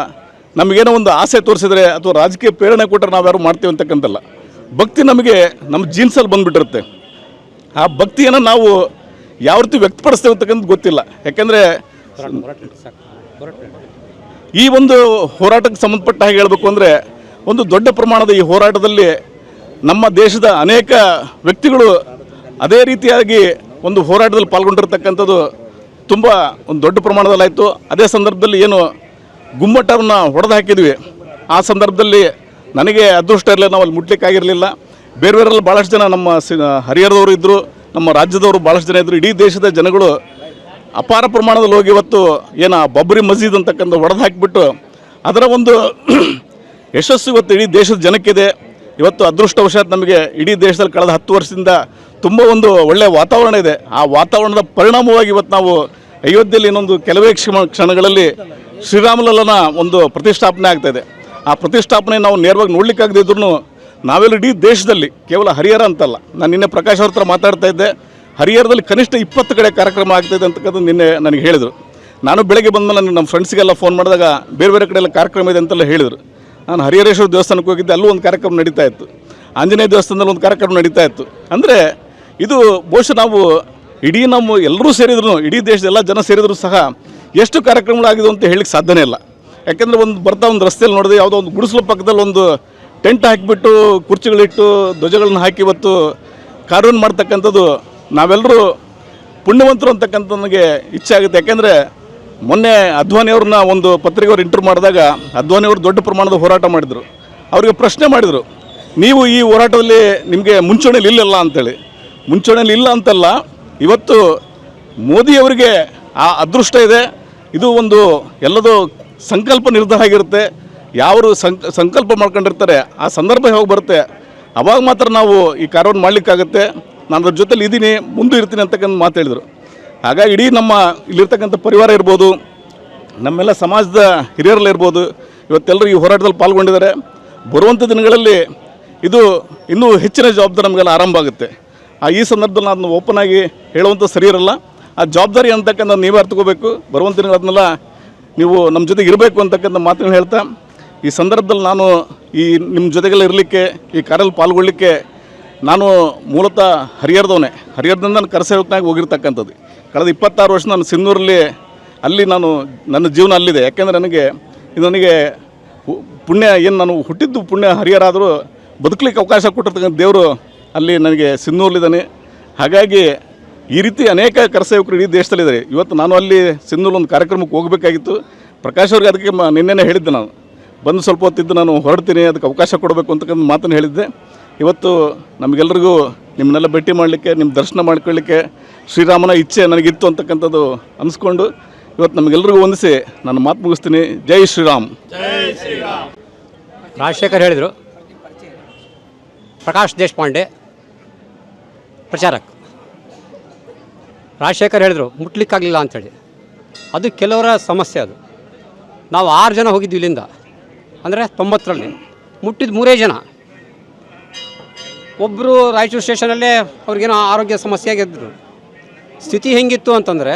ನಮಗೇನೋ ಒಂದು ಆಸೆ ತೋರಿಸಿದ್ರೆ ಅಥವಾ ರಾಜಕೀಯ ಪ್ರೇರಣೆ ಕೊಟ್ಟರೆ ನಾವು ಯಾರು ಮಾಡ್ತೀವಿ ಅಂತಕ್ಕಂಥಲ್ಲ. ಭಕ್ತಿ ನಮಗೆ ನಮ್ಮ ಜೀನ್ಸಲ್ಲಿ ಬಂದುಬಿಟ್ಟಿರುತ್ತೆ. ಆ ಭಕ್ತಿಯನ್ನು ನಾವು ಯಾವ ರೀತಿ ವ್ಯಕ್ತಪಡಿಸ್ತೇವೆ ಅಂತಕ್ಕಂಥ ಗೊತ್ತಿಲ್ಲ. ಯಾಕೆಂದರೆ ಈ ಒಂದು ಹೋರಾಟಕ್ಕೆ ಸಂಬಂಧಪಟ್ಟ ಹಾಗೆ ಹೇಳಬೇಕು ಅಂದರೆ ಒಂದು ದೊಡ್ಡ ಪ್ರಮಾಣದ ಈ ಹೋರಾಟದಲ್ಲಿ ನಮ್ಮ ದೇಶದ ಅನೇಕ ವ್ಯಕ್ತಿಗಳು ಅದೇ ರೀತಿಯಾಗಿ ಒಂದು ಹೋರಾಟದಲ್ಲಿ ಪಾಲ್ಗೊಂಡಿರ್ತಕ್ಕಂಥದ್ದು ತುಂಬ ಒಂದು ದೊಡ್ಡ ಪ್ರಮಾಣದಲ್ಲಾಯಿತು. ಅದೇ ಸಂದರ್ಭದಲ್ಲಿ ಏನು ಗುಮ್ಮಟವನ್ನು ಹೊಡೆದು ಹಾಕಿದ್ವಿ, ಆ ಸಂದರ್ಭದಲ್ಲಿ ನನಗೆ ಅದೃಷ್ಟ ಇರಲಿಲ್ಲ, ನಾವು ಅಲ್ಲಿ ಮುಟ್ಲಿಕ್ಕಾಗಿರಲಿಲ್ಲ. ಬೇರೆಯವರೆಲ್ಲ ಭಾಳಷ್ಟು ಜನ ನಮ್ಮ ಹರಿಹರದವರು ಇದ್ದರು, ನಮ್ಮ ರಾಜ್ಯದವರು ಭಾಳಷ್ಟು ಜನ ಇದ್ದರು. ಇಡೀ ದೇಶದ ಜನಗಳು ಅಪಾರ ಪ್ರಮಾಣದಲ್ಲಿ ಹೋಗಿ ಇವತ್ತು ಏನು ಬಾಬರಿ ಮಸ್ಜಿದ್ ಅಂತಕ್ಕಂಥ ಹೊಡೆದು ಹಾಕಿಬಿಟ್ಟು ಅದರ ಒಂದು ಯಶಸ್ಸು ಇವತ್ತು ಇಡೀ ದೇಶದ ಜನಕ್ಕಿದೆ. ಇವತ್ತು ಅದೃಷ್ಟವಶಾತ್ ನಮಗೆ ಇಡೀ ದೇಶದಲ್ಲಿ ಕಳೆದ 10 ವರ್ಷದಿಂದ ತುಂಬ ಒಂದು ಒಳ್ಳೆಯ ವಾತಾವರಣ ಇದೆ. ಆ ವಾತಾವರಣದ ಪರಿಣಾಮವಾಗಿ ಇವತ್ತು ನಾವು ಅಯೋಧ್ಯೆಯಲ್ಲಿ ಇನ್ನೊಂದು ಕೆಲವೇ ಕ್ಷಣಗಳಲ್ಲಿ ಶ್ರೀರಾಮಲಲ್ಲನ ಒಂದು ಪ್ರತಿಷ್ಠಾಪನೆ ಆಗ್ತಾಯಿದೆ. ಆ ಪ್ರತಿಷ್ಠಾಪನೆ ನಾವು ನೇರವಾಗಿ ನೋಡಲಿಕ್ಕಾಗದಿದ್ರು ನಾವೆಲ್ಲ ಇಡೀ ದೇಶದಲ್ಲಿ ಕೇವಲ ಹರಿಹರ ಅಂತಲ್ಲ, ನಾನು ನಿನ್ನೆ ಪ್ರಕಾಶ್ ಅವ್ರ ಹತ್ರ ಮಾತಾಡ್ತಾ ಇದ್ದೆ, ಹರಿಹರದಲ್ಲಿ ಕನಿಷ್ಠ 20 ಕಡೆ ಕಾರ್ಯಕ್ರಮ ಆಗ್ತಾಯಿದೆ ಅಂತಕ್ಕಂಥದ್ದು ನಿನ್ನೆ ನನಗೆ ಹೇಳಿದರು. ನಾನು ಬೆಳಗ್ಗೆ ಬಂದಮೇಲೆ ನಮ್ಮ ಫ್ರೆಂಡ್ಸ್ಗೆಲ್ಲ ಫೋನ್ ಮಾಡಿದಾಗ ಬೇರೆ ಬೇರೆ ಕಡೆ ಎಲ್ಲ ಕಾರ್ಯಕ್ರಮ ಇದೆ ಅಂತೆಲ್ಲ ಹೇಳಿದರು. ನಾನು ಹರಿಹರೇಶ್ವರ ದೇವಸ್ಥಾನಕ್ಕೆ ಹೋಗಿದ್ದೆ, ಅಲ್ಲೂ ಒಂದು ಕಾರ್ಯಕ್ರಮ ನಡೀತಾ ಇತ್ತು, ಆಂಜನೇಯ ದೇವಸ್ಥಾನದಲ್ಲಿ ಒಂದು ಕಾರ್ಯಕ್ರಮ ನಡೀತಾ ಇತ್ತು. ಅಂದರೆ ಇದು ಬಹುಶಃ ನಾವು ಇಡೀ ನಮ್ಮ ಎಲ್ಲರೂ ಸೇರಿದ್ರು, ಇಡೀ ದೇಶದ ಎಲ್ಲ ಜನ ಸೇರಿದ್ರು ಸಹ ಎಷ್ಟು ಕಾರ್ಯಕ್ರಮಗಳಾಗಿದೆ ಅಂತ ಹೇಳಲಿಕ್ಕೆ ಸಾಧ್ಯನೇ ಇಲ್ಲ. ಯಾಕೆಂದರೆ ಒಂದು ರಸ್ತೆಯಲ್ಲಿ ನೋಡಿದೆ, ಯಾವುದೋ ಒಂದು ಗುಡಿಸಲು ಪಕ್ಕದಲ್ಲಿ ಒಂದು ಟೆಂಟ್ ಹಾಕಿಬಿಟ್ಟು ಕುರ್ಚಿಗಳಿಟ್ಟು ಧ್ವಜಗಳನ್ನ ಹಾಕಿ ಇವತ್ತು ಕಾರ್ಯವನ್ನು ಮಾಡ್ತಕ್ಕಂಥದ್ದು ನಾವೆಲ್ಲರೂ ಪುಣ್ಯವಂತರು ಅಂತಕ್ಕಂಥ ನನಗೆ ಇಚ್ಛೆ ಆಗುತ್ತೆ. ಯಾಕೆಂದರೆ ಮೊನ್ನೆ ಅದ್ವಾನಿಯವ್ರನ್ನ ಒಂದು ಪತ್ರಿಕೆಯವ್ರು ಇಂಟರ್ವ್ಯೂ ಮಾಡಿದಾಗ ಅದ್ವಾನಿಯವರು ದೊಡ್ಡ ಪ್ರಮಾಣದ ಹೋರಾಟ ಮಾಡಿದರು. ಅವರಿಗೆ ಪ್ರಶ್ನೆ ಮಾಡಿದರು, ನೀವು ಈ ಹೋರಾಟದಲ್ಲಿ ನಿಮಗೆ ಮುಂಚೂಣಿಯಲ್ಲಿ ಇಲ್ಲಲ್ಲ ಅಂತೇಳಿ. ಮುಂಚೂಣಿಯಲ್ಲಿ ಇಲ್ಲ ಅಂತಲ್ಲ, ಇವತ್ತು ಮೋದಿಯವರಿಗೆ ಆ ಅದೃಷ್ಟ ಇದೆ. ಇದು ಒಂದು ಎಲ್ಲದೂ ಸಂಕಲ್ಪ ನಿರ್ಧಾರ ಆಗಿರುತ್ತೆ. ಯಾರು ಸಂಕಲ್ಪ ಮಾಡ್ಕೊಂಡಿರ್ತಾರೆ ಆ ಸಂದರ್ಭ ಯಾವಾಗ ಬರುತ್ತೆ ಅವಾಗ ಮಾತ್ರ ನಾವು ಈ ಕಾರ್ಯವನ್ನು ಮಾಡಲಿಕ್ಕಾಗತ್ತೆ. ನಾನು ಅದ್ರ ಜೊತೆಲಿ ಇದ್ದೀನಿ, ಮುಂದೆ ಇರ್ತೀನಿ ಅಂತಕ್ಕಂಥ ಮಾತು ಹೇಳಿದರು. ಹಾಗಾಗಿ ಇಡೀ ನಮ್ಮ ಇಲ್ಲಿರ್ತಕ್ಕಂಥ ಪರಿವಾರ ಇರ್ಬೋದು, ನಮ್ಮೆಲ್ಲ ಸಮಾಜದ ಹಿರಿಯರಲ್ಲಿರ್ಬೋದು, ಇವತ್ತೆಲ್ಲರೂ ಈ ಹೋರಾಟದಲ್ಲಿ ಪಾಲ್ಗೊಂಡಿದ್ದಾರೆ. ಬರುವಂಥ ದಿನಗಳಲ್ಲಿ ಇದು ಇನ್ನೂ ಹೆಚ್ಚಿನ ಜವಾಬ್ದಾರಿ ನಮಗೆಲ್ಲ ಆರಂಭ ಆಗುತ್ತೆ. ಈ ಸಂದರ್ಭದಲ್ಲಿ ನಾನು ಓಪನ್ ಆಗಿ ಹೇಳುವಂಥ ಸರಿ ಇರಲ್ಲ. ಆ ಜವಾಬ್ದಾರಿ ಅಂತಕ್ಕಂಥ ನೀವೇ ಅರ್ಥಕೋಬೇಕು. ಬರುವಂಥ ದಿನಗಳನ್ನೆಲ್ಲ ನೀವು ನಮ್ಮ ಜೊತೆಗೆ ಇರಬೇಕು ಅಂತಕ್ಕಂಥ ಮಾತನ್ನು ಹೇಳ್ತಾ, ಈ ಸಂದರ್ಭದಲ್ಲಿ ನಾನು ಈ ನಿಮ್ಮ ಜೊತೆಗೆಲ್ಲ ಇರಲಿಕ್ಕೆ, ಈ ಕಾರ್ಯದಲ್ಲಿ ಪಾಲ್ಗೊಳ್ಳಲಿಕ್ಕೆ, ನಾನು ಮೂಲತಃ ಹರಿಹರದವನೇ, ಹರಿಹರದಿಂದ ನಾನು ಕರಸೇವಕನಾಗಿ ಹೋಗಿರ್ತಕ್ಕಂಥದ್ದು. ಕಳೆದ 26 ವರ್ಷ ನಾನು ಸಿನ್ನೂರಲ್ಲಿ ಅಲ್ಲಿ ನನ್ನ ಜೀವನ ಅಲ್ಲಿದೆ. ಯಾಕೆಂದರೆ ನನಗೆ ಪುಣ್ಯ ಏನು ನಾನು ಹುಟ್ಟಿದ್ದು ಪುಣ್ಯ ಹರಿಹರ ಆದರೂ ಬದುಕಲಿಕ್ಕೆ ಅವಕಾಶ ಕೊಟ್ಟಿರ್ತಕ್ಕಂಥ ದೇವರು ಅಲ್ಲಿ ನನಗೆ ಸಿನ್ನೂರಲ್ಲಿದ್ದಾನೆ. ಹಾಗಾಗಿ ಈ ರೀತಿ ಅನೇಕ ಕರಸೇವಕರು ಇಡೀ ದೇಶದಲ್ಲಿದ್ದಾರೆ. ಇವತ್ತು ನಾನು ಅಲ್ಲಿ ಸಿನ್ನೂರಲ್ಲಿ ಒಂದು ಕಾರ್ಯಕ್ರಮಕ್ಕೆ ಹೋಗಬೇಕಾಗಿತ್ತು. ಪ್ರಕಾಶ್ ಅವ್ರಿಗೆ ಅದಕ್ಕೆ ನಿನ್ನೆನೇ ಹೇಳಿದ್ದೆ, ನಾನು ಬಂದು ಸ್ವಲ್ಪ ಹೊತ್ತಿದ್ದು ನಾನು ಹೊರಡ್ತೀನಿ, ಅದಕ್ಕೆ ಅವಕಾಶ ಕೊಡಬೇಕು ಅಂತಕ್ಕಂಥ ಮಾತನ್ನು ಹೇಳಿದ್ದೆ. ಇವತ್ತು ನಮಗೆಲ್ಲರಿಗೂ ನಿಮ್ಮನ್ನೆಲ್ಲ ಭೇಟಿ ಮಾಡಲಿಕ್ಕೆ, ನಿಮ್ಮ ದರ್ಶನ ಮಾಡ್ಕೊಳ್ಳಿಕ್ಕೆ ಶ್ರೀರಾಮನ ಇಚ್ಛೆ ನನಗಿತ್ತು ಅಂತಕ್ಕಂಥದ್ದು ಅನಿಸ್ಕೊಂಡು ಇವತ್ತು ನಮಗೆಲ್ಲರಿಗೂ ಹೊಂದಿಸಿ ನಾನು ಮಾತು ಮುಗಿಸ್ತೀನಿ. ಜೈ ಶ್ರೀರಾಮ್. ರಾಜಶೇಖರ್ ಹೇಳಿದರು, ಪ್ರಕಾಶ್ ದೇಶಪಾಂಡೆ ಪ್ರಚಾರಕ. ರಾಜಶೇಖರ್ ಹೇಳಿದರು ಮುಟ್ಲಿಕ್ಕಾಗಲಿಲ್ಲ ಅಂಥೇಳಿ. ಅದು ಕೆಲವರ ಸಮಸ್ಯೆ. ಅದು ನಾವು 6 ಜನ ಹೋಗಿದ್ವಿ ಇಲ್ಲಿಂದ, ಅಂದರೆ 90ರಲ್ಲಿ ಮುಟ್ಟಿದ್ದು 3 ಜನ. ಒಬ್ಬರು ರಾಯಚೂರು ಸ್ಟೇಷನಲ್ಲೇ ಅವ್ರಿಗೇನೋ ಆರೋಗ್ಯ ಸಮಸ್ಯೆ ಆಗಿದ್ದರು. ಸ್ಥಿತಿ ಹೆಂಗಿತ್ತು ಅಂತಂದರೆ,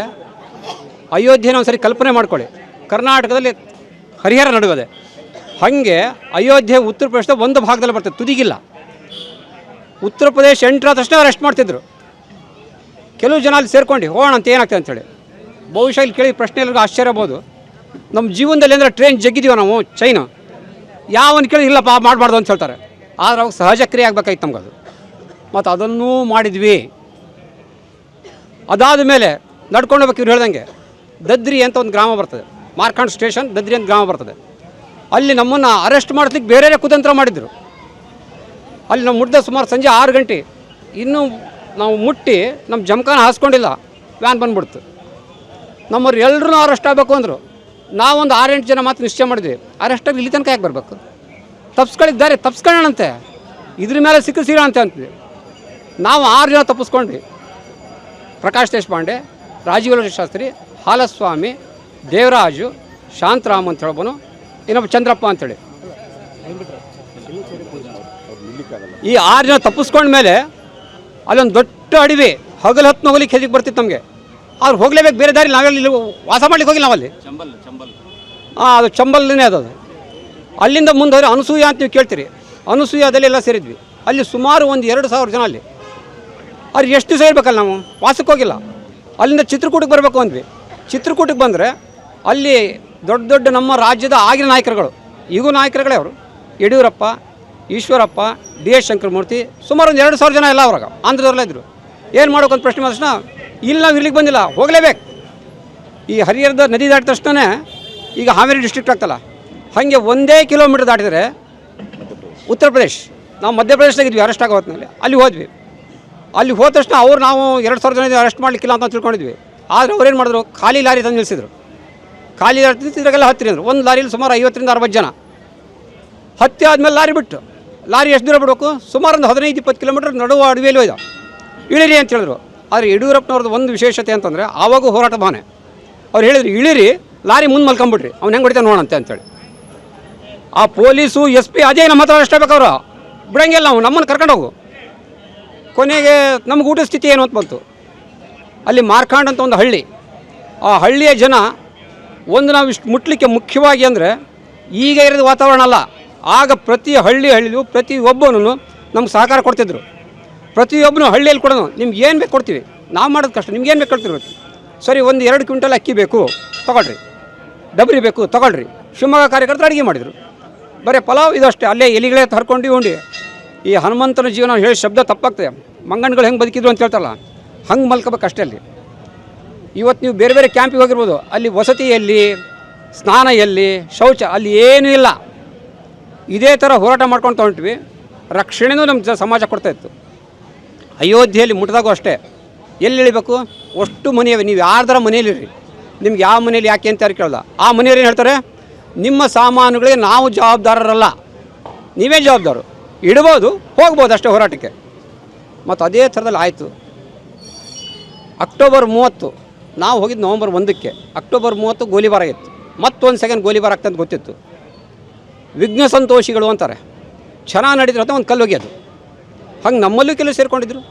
ಅಯೋಧ್ಯೆನ ಒಂದು ಸರಿ ಕಲ್ಪನೆ ಮಾಡ್ಕೊಳ್ಳಿ, ಕರ್ನಾಟಕದಲ್ಲಿ ಹರಿಹರ ನಡುವೆ. ಹಾಗೆ ಅಯೋಧ್ಯೆ ಉತ್ತರ ಪ್ರದೇಶದ ಒಂದು ಭಾಗದಲ್ಲಿ ಬರ್ತದೆ, ತುದಿಗಿಲ್ಲ. ಉತ್ತರ ಪ್ರದೇಶ ಎಂಟ್ರ ತಕ್ಷಣ ಅರೆಸ್ಟ್ ಮಾಡ್ತಿದ್ರು. ಕೆಲವು ಜನ ಅಲ್ಲಿ ಸೇರ್ಕೊಂಡು ಹೋಗೋಣ ಅಂತ ಏನಾಗ್ತದೆ ಅಂಥೇಳಿ. ಬಹುಶಃ ಇಲ್ಲಿ ಕೇಳಿ ಪ್ರಶ್ನೆ ಎಲ್ಲರಿಗೂ ಆಶ್ಚರ್ಯ ಆಗ್ಬೋದು, ನಮ್ಮ ಜೀವನದಲ್ಲಿ ಅಂದರೆ ಟ್ರೈನ್ ಜಗ್ಗಿದ್ದೀವಿ ನಾವು ಚೈನಾ, ಯಾವನು ಕೇಳಿ ಇಲ್ಲಪ್ಪ ಮಾಡಬಾರ್ದು ಅಂತ ಹೇಳ್ತಾರೆ. ಆದರೆ ಅವಾಗ ಸಹಜ ಕ್ರಿಯೆ ಆಗಬೇಕಾಯ್ತು ನಮಗದು. ಮತ್ತು ಅದನ್ನೂ ಮಾಡಿದ್ವಿ. ಅದಾದ ಮೇಲೆ ನಡ್ಕೊಂಡು ಹೋಗ್ಬೇಕು. ಇವ್ರು ಹೇಳ್ದಂಗೆ ದದ್ರಿ ಅಂತ ಒಂದು ಗ್ರಾಮ ಬರ್ತದೆ, ಮಾರ್ಕಾಂಡ್ ಸ್ಟೇಷನ್ ದದ್ರಿ ಅಂತ ಗ್ರಾಮ ಬರ್ತದೆ. ಅಲ್ಲಿ ನಮ್ಮನ್ನು ಅರೆಸ್ಟ್ ಮಾಡ್ಲಿಕ್ಕೆ ಬೇರೆ ಕುತಂತ್ರ ಮಾಡಿದರು. ಅಲ್ಲಿ ನಾವು ಮುಟ್ಟಿದ ಸುಮಾರು ಸಂಜೆ 6 ಗಂಟೆ. ಇನ್ನೂ ನಾವು ಮುಟ್ಟಿ ನಮ್ಮ ಜಮಖಾನ ಹಾಸ್ಕೊಂಡಿಲ್ಲ, ವ್ಯಾನ್ ಬಂದ್ಬಿಡ್ತು. ನಮ್ಮವ್ರು ಎಲ್ಲರೂ ಅರೆಸ್ಟ್ ಆಗಬೇಕು ಅಂದರು. ನಾವೊಂದು 6-8 ಜನ ಮಾತ್ರ ನಿಶ್ಚಯ ಮಾಡಿದ್ವಿ, ಅರೆಸ್ಟಾಗಿ ಇಲ್ಲಿ ತನಕ ಯಾಕೆ ಬರಬೇಕು, ತಪ್ಪಿಸ್ಕೊಳ್ಳಿದ್ದಾರೆ, ತಪ್ಪಿಸ್ಕೊಳ್ಳೋಣಂತೆ, ಇದ್ರ ಮೇಲೆ ಸಿಕ್ಕಿಸಿರೋಣ ಅಂತೀವಿ. ನಾವು 6 ಜನ ತಪ್ಪಿಸ್ಕೊಂಡ್ವಿ. ಪ್ರಕಾಶ್ ದೇಶಪಾಂಡೆ, ರಾಜೀವ್ ಶಾಸ್ತ್ರಿ, ಹಾಲಸ್ವಾಮಿ, ದೇವರಾಜು, ಶಾಂತರಾಮ್ ಅಂತ ಹೇಳ್ಬೋನು, ಇನ್ನೊಬ್ಬ ಚಂದ್ರಪ್ಪ ಅಂತೇಳಿ. ಈ 6 ಜನ ತಪ್ಪಿಸ್ಕೊಂಡ್ಮೇಲೆ ಅಲ್ಲೊಂದು ದೊಡ್ಡ ಅಡವಿ ಹಗಲು ಹೊತ್ತು ಹೋಗ್ಲಿಕ್ಕೆ ಹೆದರಿಕೆ ಬರ್ತಿತ್ತು ನಮಗೆ. ಅವ್ರು ಹೋಗಲೇಬೇಕು, ಬೇರೆ ದಾರಿ ನಾವೆಲ್ಲಿ ವಾಸ ಮಾಡ್ಲಿಕ್ಕೆ ಹೋಗಿಲ್ಲ ನಾವಲ್ಲಿ. ಅದು ಚಂಬಲ್ನೇ ಅದು. ಅಲ್ಲಿಂದ ಮುಂದೆ ಹೋದರೆ ಅನಸೂಯ ಅಂತ ನೀವು ಕೇಳ್ತೀರಿ, ಅನಸೂಯದಲ್ಲಿ ಎಲ್ಲ ಸೇರಿದ್ವಿ. ಅಲ್ಲಿ ಸುಮಾರು ಒಂದು 2,000 ಜನ ಅಲ್ಲಿ. ಅವ್ರಿಗೆ ಎಷ್ಟು ದಿವಸ ಇರಬೇಕಲ್ಲ, ನಾವು ವಾಸಕ್ಕೆ ಹೋಗಿಲ್ಲ. ಅಲ್ಲಿಂದ ಚಿತ್ರಕೂಟಕ್ಕೆ ಬರಬೇಕು ಅಂದ್ವಿ. ಚಿತ್ರಕೂಟಕ್ಕೆ ಬಂದರೆ ಅಲ್ಲಿ ದೊಡ್ಡ ದೊಡ್ಡ ನಮ್ಮ ರಾಜ್ಯದ ಆಗಿನ ನಾಯಕರುಗಳು, ಈಗೂ ನಾಯಕರುಗಳೇ ಅವರು, ಯಡಿಯೂರಪ್ಪ, ಈಶ್ವರಪ್ಪ, DS ಶಂಕರಮೂರ್ತಿ, ಸುಮಾರು ಒಂದು 2,000 ಜನ ಎಲ್ಲ ಅವ್ರಾಗ ಆಂಧ್ರದವರೆಲ್ಲ ಇದ್ದರು. ಏನು ಮಾಡೋಕೆ ಅಂತ ಪ್ರಶ್ನೆ ಮಾಡಿದ ತಕ್ಷಣ ಇಲ್ಲಿ ನಾವು ಇಲ್ಲಿಗೆ ಬಂದಿಲ್ಲ, ಹೋಗಲೇಬೇಕು. ಈ ಹರಿಹರದ ನದಿ ದಾಟಿದ ತಕ್ಷಣ ಈಗ ಹಾವೇರಿ ಡಿಸ್ಟ್ರಿಕ್ಟ್ ಆಗ್ತಲ್ಲ, ಹಾಗೆ 1 ಕಿಲೋಮೀಟರ್ ದಾಟಿದರೆ ಉತ್ತರ ಪ್ರದೇಶ್. ನಾವು ಮಧ್ಯಪ್ರದೇಶದಾಗಿದ್ವಿ ಅರೆಸ್ಟ್ ಆಗೋ ಹೊತ್ತಿನಲ್ಲಿ. ಅಲ್ಲಿ ಹೋದ್ವಿ. ಅಲ್ಲಿ ಹೋದ ತಕ್ಷಣ ಅವ್ರು ನಾವು 2,000 ಜನ ಅರೆಸ್ಟ್ ಮಾಡಲಿಕ್ಕಿಲ್ಲ ಅಂತ ತಿಳ್ಕೊಂಡಿದ್ವಿ. ಆದರೆ ಅವ್ರೇನು ಮಾಡಿದ್ರು, ಖಾಲಿ ಲಾರಿ ತಂದು ನಿಲ್ಲಿಸಿದ್ರು. ಖಾಲಿ ಲಾರಿ ತಿಂತಿದ್ರಾಗೆಲ್ಲ ಹತ್ತಿರಿ ಅಂದರು. ಒಂದು ಲಾರಿಯಲ್ಲಿ ಸುಮಾರು 50ರಿಂದ 60 ಜನ ಹತ್ತಿ ಆದಮೇಲೆ ಲಾರಿ ಬಿಟ್ಟು, ಲಾರಿ ಎಷ್ಟು ದೂರ ಬಿಡಬೇಕು, ಸುಮಾರು ಒಂದು 15-20 ಕಿಲೋಮೀಟರ್ ನಡುವ ಅಡವಿಯಲ್ಲಿ ಹೋಯ್ದ. ಇಳಿರಿ ಅಂತ ಹೇಳಿದ್ರು. ಆದರೆ ಯಡಿಯೂರಪ್ಪನವ್ರದ್ದು ಒಂದು ವಿಶೇಷತೆ ಅಂತಂದರೆ ಆವಾಗ ಹೋರಾಟ ಭಾವನೆ. ಅವ್ರು ಹೇಳಿದ್ರು, ಇಳಿರಿ, ಲಾರಿ ಮುಂದೆ ಮಲ್ಕೊಂಬಿಡ್ರಿ, ಅವ್ನು ಹೆಂಗೆ ಹೊಡಿತಾನೆ ನೋಡಂತೆ ಅಂತೇಳಿ. ಆ ಪೊಲೀಸು SP ಅದೇ ನಮ್ಮ ಹತ್ರ ಅಷ್ಟೇ ಬೇಕವ್ರು, ಬಿಡಂಗಿಲ್ಲ, ನಾವು ನಮ್ಮನ್ನು ಕರ್ಕೊಂಡು ಹೋಗು. ಕೊನೆಗೆ ನಮ್ಗೆ ಊಟದ ಸ್ಥಿತಿ ಏನು ಅಂತ ಬಂತು. ಅಲ್ಲಿ ಮಾರ್ಕಾಂಡ್ ಅಂತ ಒಂದು ಹಳ್ಳಿ, ಆ ಹಳ್ಳಿಯ ಜನ ಒಂದು ನಾವು ಇಷ್ಟು ಮುಟ್ಲಿಕ್ಕೆ ಮುಖ್ಯವಾಗಿ ಅಂದರೆ ಈಗ ಇರೋದು ವಾತಾವರಣ ಅಲ್ಲ, ಆಗ ಪ್ರತಿ ಹಳ್ಳಿಯೂ ಪ್ರತಿಯೊಬ್ಬನೂ ನಮ್ಗೆ ಸಹಕಾರ ಕೊಡ್ತಿದ್ರು. ಪ್ರತಿಯೊಬ್ಬನು ಹಳ್ಳಿಯಲ್ಲಿ ಕೊಡೋನು, ನಿಮ್ಗೆ ಏನು ಬೇಕು ಕೊಡ್ತೀವಿ, ನಾವು ಮಾಡೋದು ಕಷ್ಟ, ನಿಮ್ಗೆ ಏನು ಬೇಕು ಕೊಡ್ತಿರ್ಬೇಕು. ಸರಿ, ಒಂದು 2 ಕ್ವಿಂಟಲ್ ಅಕ್ಕಿ ಬೇಕು ತೊಗೊಳ್ರಿ, ಡಬ್ರಿ ಬೇಕು ತೊಗೊಳ್ರಿ. ಶಿವಮೊಗ್ಗ ಕಾರ್ಯಕರ್ತರು ಅಡುಗೆ ಮಾಡಿದರು. ಬರೀ ಪಲಾವ್ ಇದಷ್ಟೇ, ಅಲ್ಲೇ ಎಲಿಗಳೇ ಹರ್ಕೊಂಡು ಉಂಡು. ಈ ಹನುಮಂತನ ಜೀವನ ಹೇಳಿ ಶಬ್ದ ತಪ್ಪಾಗ್ತದೆ. ಮಂಗನ್ಗಳು ಹೆಂಗೆ ಬದುಕಿದ್ರು ಅಂತ ಹೇಳ್ತಾರಲ್ಲ, ಹಂಗೆ ಮಲ್ಕೋಬೇಕು ಅಷ್ಟೇ. ಅಲ್ಲಿ ಇವತ್ತು ನೀವು ಬೇರೆ ಬೇರೆ ಕ್ಯಾಂಪಿಗೆ ಹೋಗಿರ್ಬೋದು, ಅಲ್ಲಿ ವಸತಿ ಎಲ್ಲಿ, ಸ್ನಾನ ಎಲ್ಲಿ, ಶೌಚ ಅಲ್ಲಿ ಏನೂ ಇಲ್ಲ. ಇದೇ ಥರ ಹೋರಾಟ ಮಾಡ್ಕೊಂಡು ತೊಗೊಂಡ್ವಿ. ರಕ್ಷಣೆನೂ ನಮ್ಮ ಸಮಾಜ ಕೊಡ್ತಾಯಿತ್ತು. ಅಯೋಧ್ಯೆಯಲ್ಲಿ ಮುಟ್ಟಿದಾಗೂ ಅಷ್ಟೇ, ಎಲ್ಲಿ ಇಳಿಬೇಕು, ಅಷ್ಟು ಮನೆಯವೆ. ನೀವು ಯಾರ್ದಾರ ಮನೆಯಲ್ಲಿರಿ, ನಿಮ್ಗೆ ಯಾವ ಮನೇಲಿ ಯಾಕೆ ಅಂತ ಯಾರು ಕೇಳ್ದ, ಆ ಮನೆಯವ್ರು ಏನು ಹೇಳ್ತಾರೆ, ನಿಮ್ಮ ಸಾಮಾನುಗಳಿಗೆ ನಾವು ಜವಾಬ್ದಾರರಲ್ಲ, ನೀವೇ ಜವಾಬ್ದಾರು. ಇಡ್ಬೋದು, ಹೋಗ್ಬೋದು ಅಷ್ಟೇ ಹೋರಾಟಕ್ಕೆ. ಮತ್ತು ಅದೇ ಥರದಲ್ಲಿ ಆಯಿತು. ಅಕ್ಟೋಬರ್ 30 ನಾವು ಹೋಗಿದ್ದು ನವಂಬರ್ 1ಕ್ಕೆ. ಅಕ್ಟೋಬರ್ 30 ಗೋಲಿಬಾರ್ ಆಗಿತ್ತು. ಮತ್ತೊಂದು ಸೆಕೆಂಡ್ ಗೋಲಿಬಾರ್ ಆಗ್ತಂತ ಗೊತ್ತಿತ್ತು. ವಿಘ್ನ ಸಂತೋಷಿಗಳು ಅಂತಾರೆ, ಚೆನ್ನಾಗಿ ನಡೀತಿರೋ ಅಂತ ಒಂದು ಕಲ್ಲು ಹೋಗ್ಯದು. ಹಂಗೆ ನಮ್ಮಲ್ಲೂ ಕೆಲವು ಸೇರಿಕೊಂಡಿದ್ರು.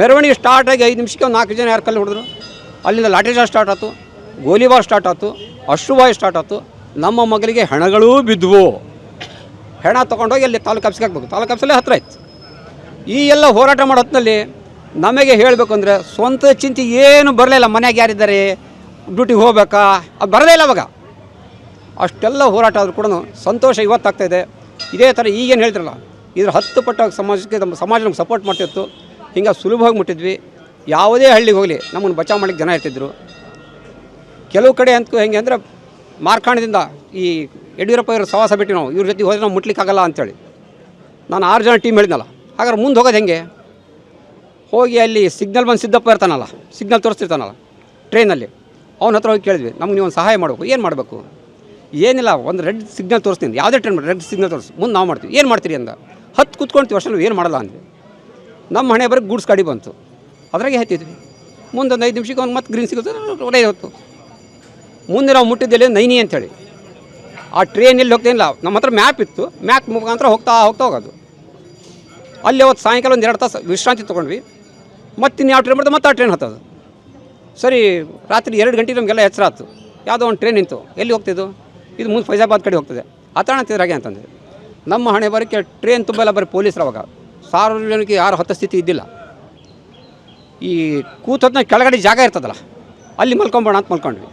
ಮೆರವಣಿಗೆ ಸ್ಟಾರ್ಟ್ ಆಗಿ 5 ನಿಮಿಷಕ್ಕೆ ಒಂದು 4 ಜನ ಯಾರು ಕಲ್ಲು ಹೊಡೆದ್ರು. ಅಲ್ಲಿಂದ ಲಾಠಿ ಚಾರ್ಜ್ ಸ್ಟಾರ್ಟ್ ಆಯ್ತು, ಗೋಲಿಬಾರ್ ಸ್ಟಾರ್ಟ್ ಆಯ್ತು, ಅಶ್ರುವಾಯು ಸ್ಟಾರ್ಟ್ ಆಯ್ತು. ನಮ್ಮ ಮಗಲಿಗೆ ಹೆಣಗಳೂ ಬಿದ್ದವು. ಹೆಣ ತೊಗೊಂಡೋಗಿ ಅಲ್ಲಿ ತಾಲೂಕು ಆಫೀಸ್ಗೆ ಹಾಕ್ಬೇಕು. ತಾಲೂಕು ಆಫೀಸಲ್ಲೇ ಹತ್ತಿರ ಆಯ್ತು. ಈ ಎಲ್ಲ ಹೋರಾಟ ಮಾಡೋ ಹೊತ್ತಿನಲ್ಲಿ ನಮಗೆ ಹೇಳಬೇಕು ಅಂದರೆ ಸ್ವಂತ ಚಿಂತೆ ಏನು ಬರಲಿಲ್ಲ. ಮನೆಯಾಗ ಯಾರಿದ್ದಾರೆ, ಡ್ಯೂಟಿಗೆ ಹೋಗ್ಬೇಕಾ, ಅದು ಬರದೇ ಇಲ್ಲ ಅವಾಗ. ಅಷ್ಟೆಲ್ಲ ಹೋರಾಟ ಆದರೂ ಕೂಡ ಸಂತೋಷ ಇವತ್ತಾಗ್ತಾಯಿದೆ. ಇದೇ ಥರ ಈಗೇನು ಹೇಳ್ತಿರಲ್ಲ, ಇದ್ರ 10 ಪಟ್ಟಾಗಿ ಸಮಾಜಕ್ಕೆ ನಮ್ಮ ಸಮಾಜ ನಮ್ಗೆ ಸಪೋರ್ಟ್ ಮಾಡ್ತಿತ್ತು. ಹಿಂಗೆ ಸುಲಭವಾಗಿ ಮುಟ್ಟಿದ್ವಿ. ಯಾವುದೇ ಹಳ್ಳಿಗೆ ಹೋಗಲಿ ನಮ್ಮನ್ನು ಬಚಾವ್ ಮಾಡಲಿಕ್ಕೆ ಜನ ಇರ್ತಿದ್ರು. ಕೆಲವು ಕಡೆ ಅಂತ ಹೆಂಗೆ ಅಂದರೆ ಮಾರ್ಕಾಂಡದಿಂದ ಈ ಯಡಿಯೂರಪ್ಪ ಇವರು ಸವಾಸ ಬಿಟ್ಟು ನಾವು ಇವ್ರ ಜೊತೆ ಹೋದರೆ ನಾವು ಮುಟ್ಲಿಕ್ಕಾಗಲ್ಲ ಅಂಥೇಳಿ ನಾನು 6 ಜನ ಟೀಮ್ ಹೇಳಿದ್ನಲ್ಲ. ಹಾಗಾದ್ರೆ ಮುಂದೆ ಹೋಗೋದು ಹೆಂಗೆ, ಹೋಗಿ ಅಲ್ಲಿ ಸಿಗ್ನಲ್ ಬಂದು ಸಿದ್ದಪ್ಪ ಇರ್ತಾನಲ್ಲ, ಸಿಗ್ನಲ್ ತೋರಿಸ್ತಿರ್ತಾನಲ್ಲ ಟ್ರೈನಲ್ಲಿ, ಅವನ ಹತ್ರ ಹೋಗಿ ಕೇಳಿದ್ವಿ, ನಮ್ಗೆ ನೀವು ಒಂದು ಸಹಾಯ ಮಾಡಬೇಕು. ಏನು ಮಾಡಬೇಕು? ಏನಿಲ್ಲ, ಒಂದು ರೆಡ್ ಸಿಗ್ನಲ್ ತೋರಿಸ್ತೀನಿ, ಯಾವುದೇ ಟ್ರೈನ್ ಮಾಡಿ ರೆಡ್ ಸಿಗ್ನಲ್ ತೋರಿಸಿ, ಮುಂದೆ ನಾವು ಮಾಡ್ತೀವಿ. ಏನು ಮಾಡ್ತೀರಿ ಅಂದ. 10 ಕೂತ್ಕೊಳ್ತೀವಿ ಅಷ್ಟೇ, ಏನು ಮಾಡಲ್ಲ ಅಂದ್ವಿ. ನಮ್ಮ ಹಣೆ ಬರೀ ಗೂಡ್ಸ್ ಗಾಡಿ ಬಂತು, ಅದ್ರಾಗೆ ಹತ್ತಿದ್ವಿ. ಮುಂದೊಂದು 5 ನಿಮಿಷಕ್ಕೆ ಒಂದು ಮತ್ತೆ ಗ್ರೀನ್ ಸಿಗುತ್ತೆ, ಒಳ್ಳೆ ಹೊತ್ತು. ಮುಂದೆ ನಾವು ಮುಟ್ಟಿದ್ದಲ್ಲಿ ನೈನಿ ಅಂಥೇಳಿ ಆ ಟ್ರೈನ್ ಎಲ್ಲಿ ಹೋಗ್ತೇನಿಲ್ಲ, ನಮ್ಮ ಹತ್ರ ಮ್ಯಾಪ್ ಇತ್ತು. ಮ್ಯಾಪ್ ಮುಖಾಂತರ ಹೋಗ್ತಾ ಹೋಗೋದು. ಅಲ್ಲಿ ಅವತ್ತು ಸಾಯಂಕಾಲ ಒಂದು 2 ತಾಸು ವಿಶ್ರಾಂತಿ ತೊಗೊಂಡ್ವಿ. ಮತ್ತು ಇನ್ನು ಯಾವ ಟ್ರೈನ್ ಮಾಡಿದೆ, ಮತ್ತೆ ಆ ಟ್ರೈನ್ ಹತ್ತೋದು. ಸರಿ, ರಾತ್ರಿ 2 ಗಂಟೆಗೆ ನಮಗೆಲ್ಲ ಎಚ್ಚರ ಆಯ್ತು. ಯಾವುದೋ ಒಂದು ಟ್ರೈನ್ ನಿಂತು, ಎಲ್ಲಿ ಹೋಗ್ತಿದ್ದು, ಇದು ಮುಂದೆ ಫೈಜಾಬಾದ್ ಕಡೆ ಹೋಗ್ತದೆ, ಅಂತಿದ್ರೆ ಹಾಗೆ ಅಂತಂದರೆ ನಮ್ಮ ಹಣೆ ಬರೋಕ್ಕೆ ಟ್ರೈನ್ ತುಂಬ ಎಲ್ಲ ಬರೀ ಪೊಲೀಸರು. ಅವಾಗ ಸಾರ್ವಜನಿಕ ಯಾರು ಹತ್ತೋ ಸ್ಥಿತಿ ಇದ್ದಿಲ್ಲ. ಈ ಕೂತೊತ್ತಿನ ಕೆಳಗಡೆ ಜಾಗ ಇರ್ತದಲ್ಲ, ಅಲ್ಲಿ ಮಲ್ಕೊಂಬೋಣ ಅಂತ ಮಲ್ಕೊಂಡ್ವಿ.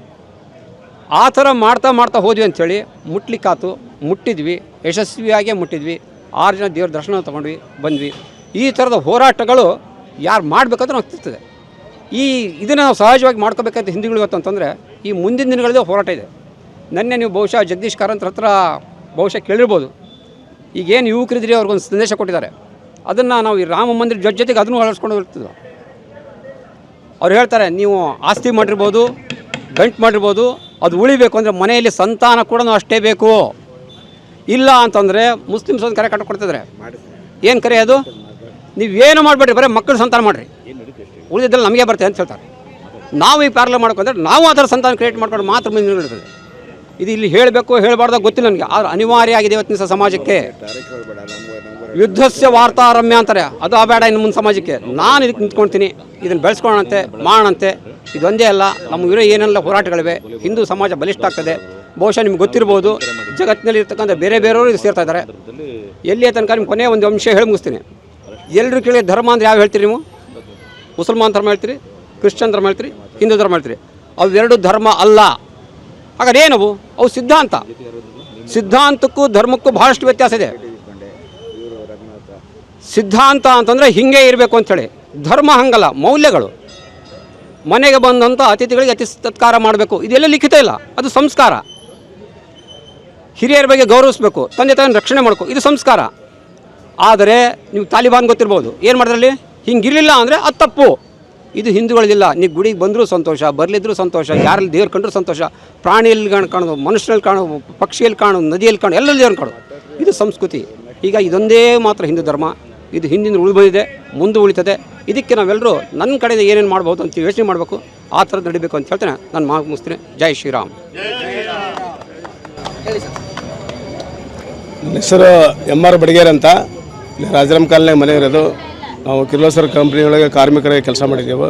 ಆ ಥರ ಮಾಡ್ತಾ ಹೋದ್ವಿ ಅಂಥೇಳಿ ಮುಟ್ಲಿಕ್ಕಾತು. ಮುಟ್ಟಿದ್ವಿ, ಯಶಸ್ವಿಯಾಗೇ ಮುಟ್ಟಿದ್ವಿ. 6 ಜನ ದೇವ್ರ ದರ್ಶನ ತೊಗೊಂಡ್ವಿ, ಬಂದ್ವಿ. ಈ ಥರದ ಹೋರಾಟಗಳು ಯಾರು ಮಾಡಬೇಕಂದ್ರೆ ನಾವು ತಿರ್ತದೆ. ಇದನ್ನು ನಾವು ಸಹಜವಾಗಿ ಮಾಡ್ಕೋಬೇಕಂತ ಹಿಂದಿಗಳು ಇವತ್ತು ಅಂತಂದರೆ ಈ ಮುಂದಿನ ದಿನಗಳದೇ ಹೋರಾಟ ಇದೆ. ನೆನ್ನೆ ನೀವು ಬಹುಶಃ ಜಗದೀಶ್ ಕಾರಂತರ ಹತ್ರ ಬಹುಶಃ ಕೇಳಿರ್ಬೋದು. ಈಗೇನು ಯುವಕರಿದ್ರಿ ಅವ್ರಿಗೊಂದು ಸಂದೇಶ ಕೊಟ್ಟಿದ್ದಾರೆ. ಅದನ್ನು ನಾವು ಈ ರಾಮ ಮಂದಿರ ಜೊತೆಗೆ ಅದನ್ನು ಅಳವಡಿಸ್ಕೊಂಡು ಇರ್ತಿದ್ವು. ಅವ್ರು ಹೇಳ್ತಾರೆ, ನೀವು ಆಸ್ತಿ ಮಾಡಿರ್ಬೋದು, ಗಂಟು ಮಾಡಿರ್ಬೋದು, ಅದು ಉಳಿಬೇಕು ಅಂದರೆ ಮನೆಯಲ್ಲಿ ಸಂತಾನ ಕೂಡ ಅಷ್ಟೇ ಬೇಕು. ಇಲ್ಲ ಅಂತಂದರೆ ಮುಸ್ಲಿಮ್ಸ್ ಒಂದು ಕರೆ ಕಟ್ಟಿಕೊಡ್ತಿದ್ರೆ, ಏನು ಕರೆ ಅದು, ನೀವೇನು ಮಾಡಬೇಡ್ರಿ, ಬರೀ ಮಕ್ಕಳು ಸಂತಾನ ಮಾಡಿರಿ, ಉಳಿದಿದ್ದಲ್ಲಿ ನಮಗೆ ಬರ್ತದೆ ಅಂತ ಹೇಳ್ತಾರೆ. ನಾವು ಈ ಪ್ಯಾರಲ ಮಾಡ್ಕೊಂಡ್ರೆ ನಾವು ಆ ಥರ ಸಂತಾನ ಕ್ರಿಯೇಟ್ ಮಾಡ್ಕೊಂಡು ಮಾತ್ರ ಮುಂದೆ ಇರ್ತದೆ. ಇದು ಇಲ್ಲಿ ಹೇಳಬೇಕು ಹೇಳಬಾರ್ದು ಗೊತ್ತಿಲ್ಲ ನನಗೆ, ಆದರೆ ಅನಿವಾರ್ಯ ಆಗಿದೆ ಇವತ್ತಿನ ದಿವಸ ಸಮಾಜಕ್ಕೆ. ಯುದ್ಧಸ್ಯ ವಾರ್ತಾರಮ್ಯ ಅಂತಾರೆ, ಅದು ಬೇಡ ಇನ್ನು ಮುಂದೆ ಸಮಾಜಕ್ಕೆ. ನಾನು ಇದಕ್ಕೆ ನಿಂತ್ಕೊಳ್ತೀನಿ, ಇದನ್ನು ಬೆಳೆಸ್ಕೊಳ್ಳೋಣಂತೆ ಮಾಡೋಣಂತೆ. ಇದೊಂದೇ ಅಲ್ಲ, ನಮ್ಮ ಇರೋ ಏನೆಲ್ಲ ಹೋರಾಟಗಳಿವೆ, ಹಿಂದೂ ಸಮಾಜ ಬಲಿಷ್ಠ ಆಗ್ತದೆ. ಬಹುಶಃ ನಿಮ್ಗೆ ಗೊತ್ತಿರ್ಬೋದು, ಜಗತ್ತಿನಲ್ಲಿ ಇರ್ತಕ್ಕಂಥ ಬೇರೆ ಬೇರೆಯವರು ಇದು ಸೇರ್ತಾ ಇದ್ದಾರೆ. ಎಲ್ಲಿಯ ತನಕ ನಿಮ್ಮ ಕೊನೆಯ ಒಂದು ಅಂಶ ಹೇಳಿ ಮುಗಿಸ್ತೀನಿ. ಎಲ್ಲರೂ ಕೇಳಿ ಧರ್ಮ ಅಂದರೆ ಯಾವ ಹೇಳ್ತೀರಿ ನೀವು? ಮುಸಲ್ಮಾನ್ ಧರ್ಮ ಹೇಳ್ತೀರಿ, ಕ್ರಿಶ್ಚಿಯನ್ ಧರ್ಮ ಹೇಳ್ತೀರಿ, ಹಿಂದೂ ಧರ್ಮ ಹೇಳ್ತೀರಿ. ಅವೆರಡು ಧರ್ಮ ಅಲ್ಲ. ಹಾಗಾದ್ರೆ ಏನವು? ಅವು ಸಿದ್ಧಾಂತ. ಸಿದ್ಧಾಂತಕ್ಕೂ ಧರ್ಮಕ್ಕೂ ಬಹಳಷ್ಟು ವ್ಯತ್ಯಾಸ ಇದೆ. ಸಿದ್ಧಾಂತ ಅಂತಂದರೆ ಹಿಂಗೆ ಇರಬೇಕು ಅಂಥೇಳಿ, ಧರ್ಮ ಹಂಗಲ್ಲ, ಮೌಲ್ಯಗಳು. ಮನೆಗೆ ಬಂದಂಥ ಅತಿಥಿಗಳಿಗೆ ಅತಿ ಸತ್ಕಾರ ಮಾಡಬೇಕು, ಇದೆಲ್ಲ ಲಿಖಿತ ಇಲ್ಲ, ಅದು ಸಂಸ್ಕಾರ. ಹಿರಿಯರ ಬಗ್ಗೆ ಗೌರವಿಸಬೇಕು, ತಂದೆ ತಾಯಿನ ರಕ್ಷಣೆ ಮಾಡಬೇಕು, ಇದು ಸಂಸ್ಕಾರ. ಆದರೆ ನೀವು ತಾಲಿಬಾನ್ ಗೊತ್ತಿರ್ಬೋದು, ಏನು ಮಾಡಿದ್ರಲ್ಲಿ ಹಿಂಗಿರಲಿಲ್ಲ ಅಂದರೆ ಅದು ತಪ್ಪು. ಇದು ಹಿಂದೂಗಳದಿಲ್ಲ. ನೀವು ಗುಡಿಗೆ ಬಂದರೂ ಸಂತೋಷ, ಬರಲಿದ್ರೂ ಸಂತೋಷ, ಯಾರಲ್ಲಿ ದೇವ್ರು ಕಂಡ್ರೂ ಸಂತೋಷ. ಪ್ರಾಣಿಯಲ್ಲಿ ಕಾಣೋದು, ಮನುಷ್ಯರಲ್ಲಿ ಕಾಣೋದು, ಪಕ್ಷಿಯಲ್ಲಿ ಕಾಣೋದು, ನದಿಯಲ್ಲಿ ಕಾಣೋದು, ಎಲ್ಲರಲ್ಲಿ ದೇವ್ರನ್ನ ಕಾಣೋದು, ಇದು ಸಂಸ್ಕೃತಿ. ಈಗ ಇದೊಂದೇ ಮಾತ್ರ ಹಿಂದೂ ಧರ್ಮ. ಇದು ಹಿಂದಿನ ಉಳಿದು ಬಂದಿದೆ, ಮುಂದೆ ಉಳಿತದೆ. ಇದಕ್ಕೆ ನಾವೆಲ್ಲರೂ ನನ್ನ ಕಡೆಯಿಂದ ಏನೇನು ಮಾಡ್ಬೋದು ಅಂತ ಯೋಚನೆ ಮಾಡಬೇಕು, ಆ ಥರದ್ದು ನಡಿಬೇಕು ಅಂತ ಹೇಳ್ತೇನೆ. ನಾನು ಮುಗಿಸ್ತೀನಿ. ಜೈ ಶ್ರೀರಾಮ್. ನನ್ನ ಹೆಸರು MR ಬಡಿಗೇರ್ ಅಂತ, ರಾಜರಾಮ್ ಕಾಲನಿ ಮನೆ ಇರೋದು. ನಾವು ಕಿರ್ಲೋಸ್ಕರ್ ಕಂಪ್ನಿಯೊಳಗೆ ಕಾರ್ಮಿಕರಾಗಿ ಕೆಲಸ ಮಾಡಿದ್ದೆವು.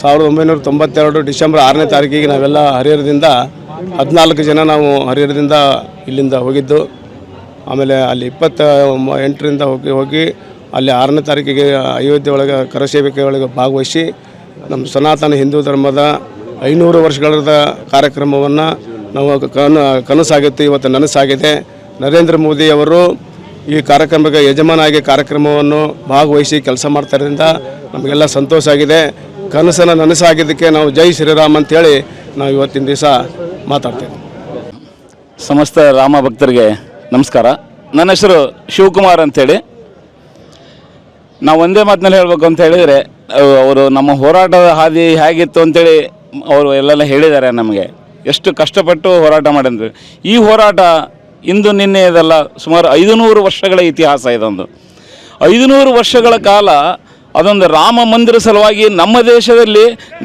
1992 ಡಿಸೆಂಬರ್ 6ನೇ ತಾರೀಕಿಗೆ ನಾವೆಲ್ಲ ಹರಿಹರದಿಂದ 14 ಜನ ನಾವು ಹರಿಹರದಿಂದ ಇಲ್ಲಿಂದ ಹೋಗಿದ್ದು. ಆಮೇಲೆ ಅಲ್ಲಿ 28ರಿಂದ ಹೋಗಿ ಅಲ್ಲಿ 6ನೇ ತಾರೀಕಿಗೆ ಅಯೋಧ್ಯೆ ಒಳಗೆ ಕರಸೇವಿಕೆ ಒಳಗೆ ಭಾಗವಹಿಸಿ ನಮ್ಮ ಸನಾತನ ಹಿಂದೂ ಧರ್ಮದ 500 ವರ್ಷಗಳ ಕಾರ್ಯಕ್ರಮವನ್ನು ನಾವು ಕನಸಾಗಿತ್ತು, ಇವತ್ತು ನನಸಾಗಿದೆ. ನರೇಂದ್ರ ಮೋದಿಯವರು ಈ ಕಾರ್ಯಕ್ರಮಕ್ಕೆ ಯಜಮಾನಾಗಿ ಕಾರ್ಯಕ್ರಮವನ್ನು ಭಾಗವಹಿಸಿ ಕೆಲಸ ಮಾಡ್ತಾರಿಂದ ನಮಗೆಲ್ಲ ಸಂತೋಷ ಆಗಿದೆ. ಕನಸನ್ನು ನನಸಾಗಿದ್ದಕ್ಕೆ ನಾವು ಜೈ ಶ್ರೀರಾಮ್ ಅಂತೇಳಿ ನಾವು ಇವತ್ತಿನ ದಿವಸ ಮಾತಾಡ್ತೇವೆ. ಸಮಸ್ತ ರಾಮ ಭಕ್ತರಿಗೆ ನಮಸ್ಕಾರ. ನನ್ನ ಹೆಸರು ಶಿವಕುಮಾರ್ ಅಂಥೇಳಿ. ನಾವು ಒಂದೇ ಮಾತಿನಲ್ಲಿ ಹೇಳಬೇಕು ಅಂತ ಹೇಳಿದರೆ, ಅವರು ನಮ್ಮ ಹೋರಾಟದ ಹಾದಿ ಹೇಗಿತ್ತು ಅಂಥೇಳಿ ಅವರು ಎಲ್ಲೆಲ್ಲ ಹೇಳಿದ್ದಾರೆ. ನಮಗೆ ಎಷ್ಟು ಕಷ್ಟಪಟ್ಟು ಹೋರಾಟ ಮಾಡಿದ್ರು. ಈ ಹೋರಾಟ ಇಂದು ನಿನ್ನೆ ಇದೆಲ್ಲ, ಸುಮಾರು 500 ವರ್ಷಗಳ ಇತಿಹಾಸ ಇದೊಂದು. 500 ವರ್ಷಗಳ ಕಾಲ ಅದೊಂದು ರಾಮ ಮಂದಿರ ಸಲುವಾಗಿ ನಮ್ಮ ದೇಶದಲ್ಲಿ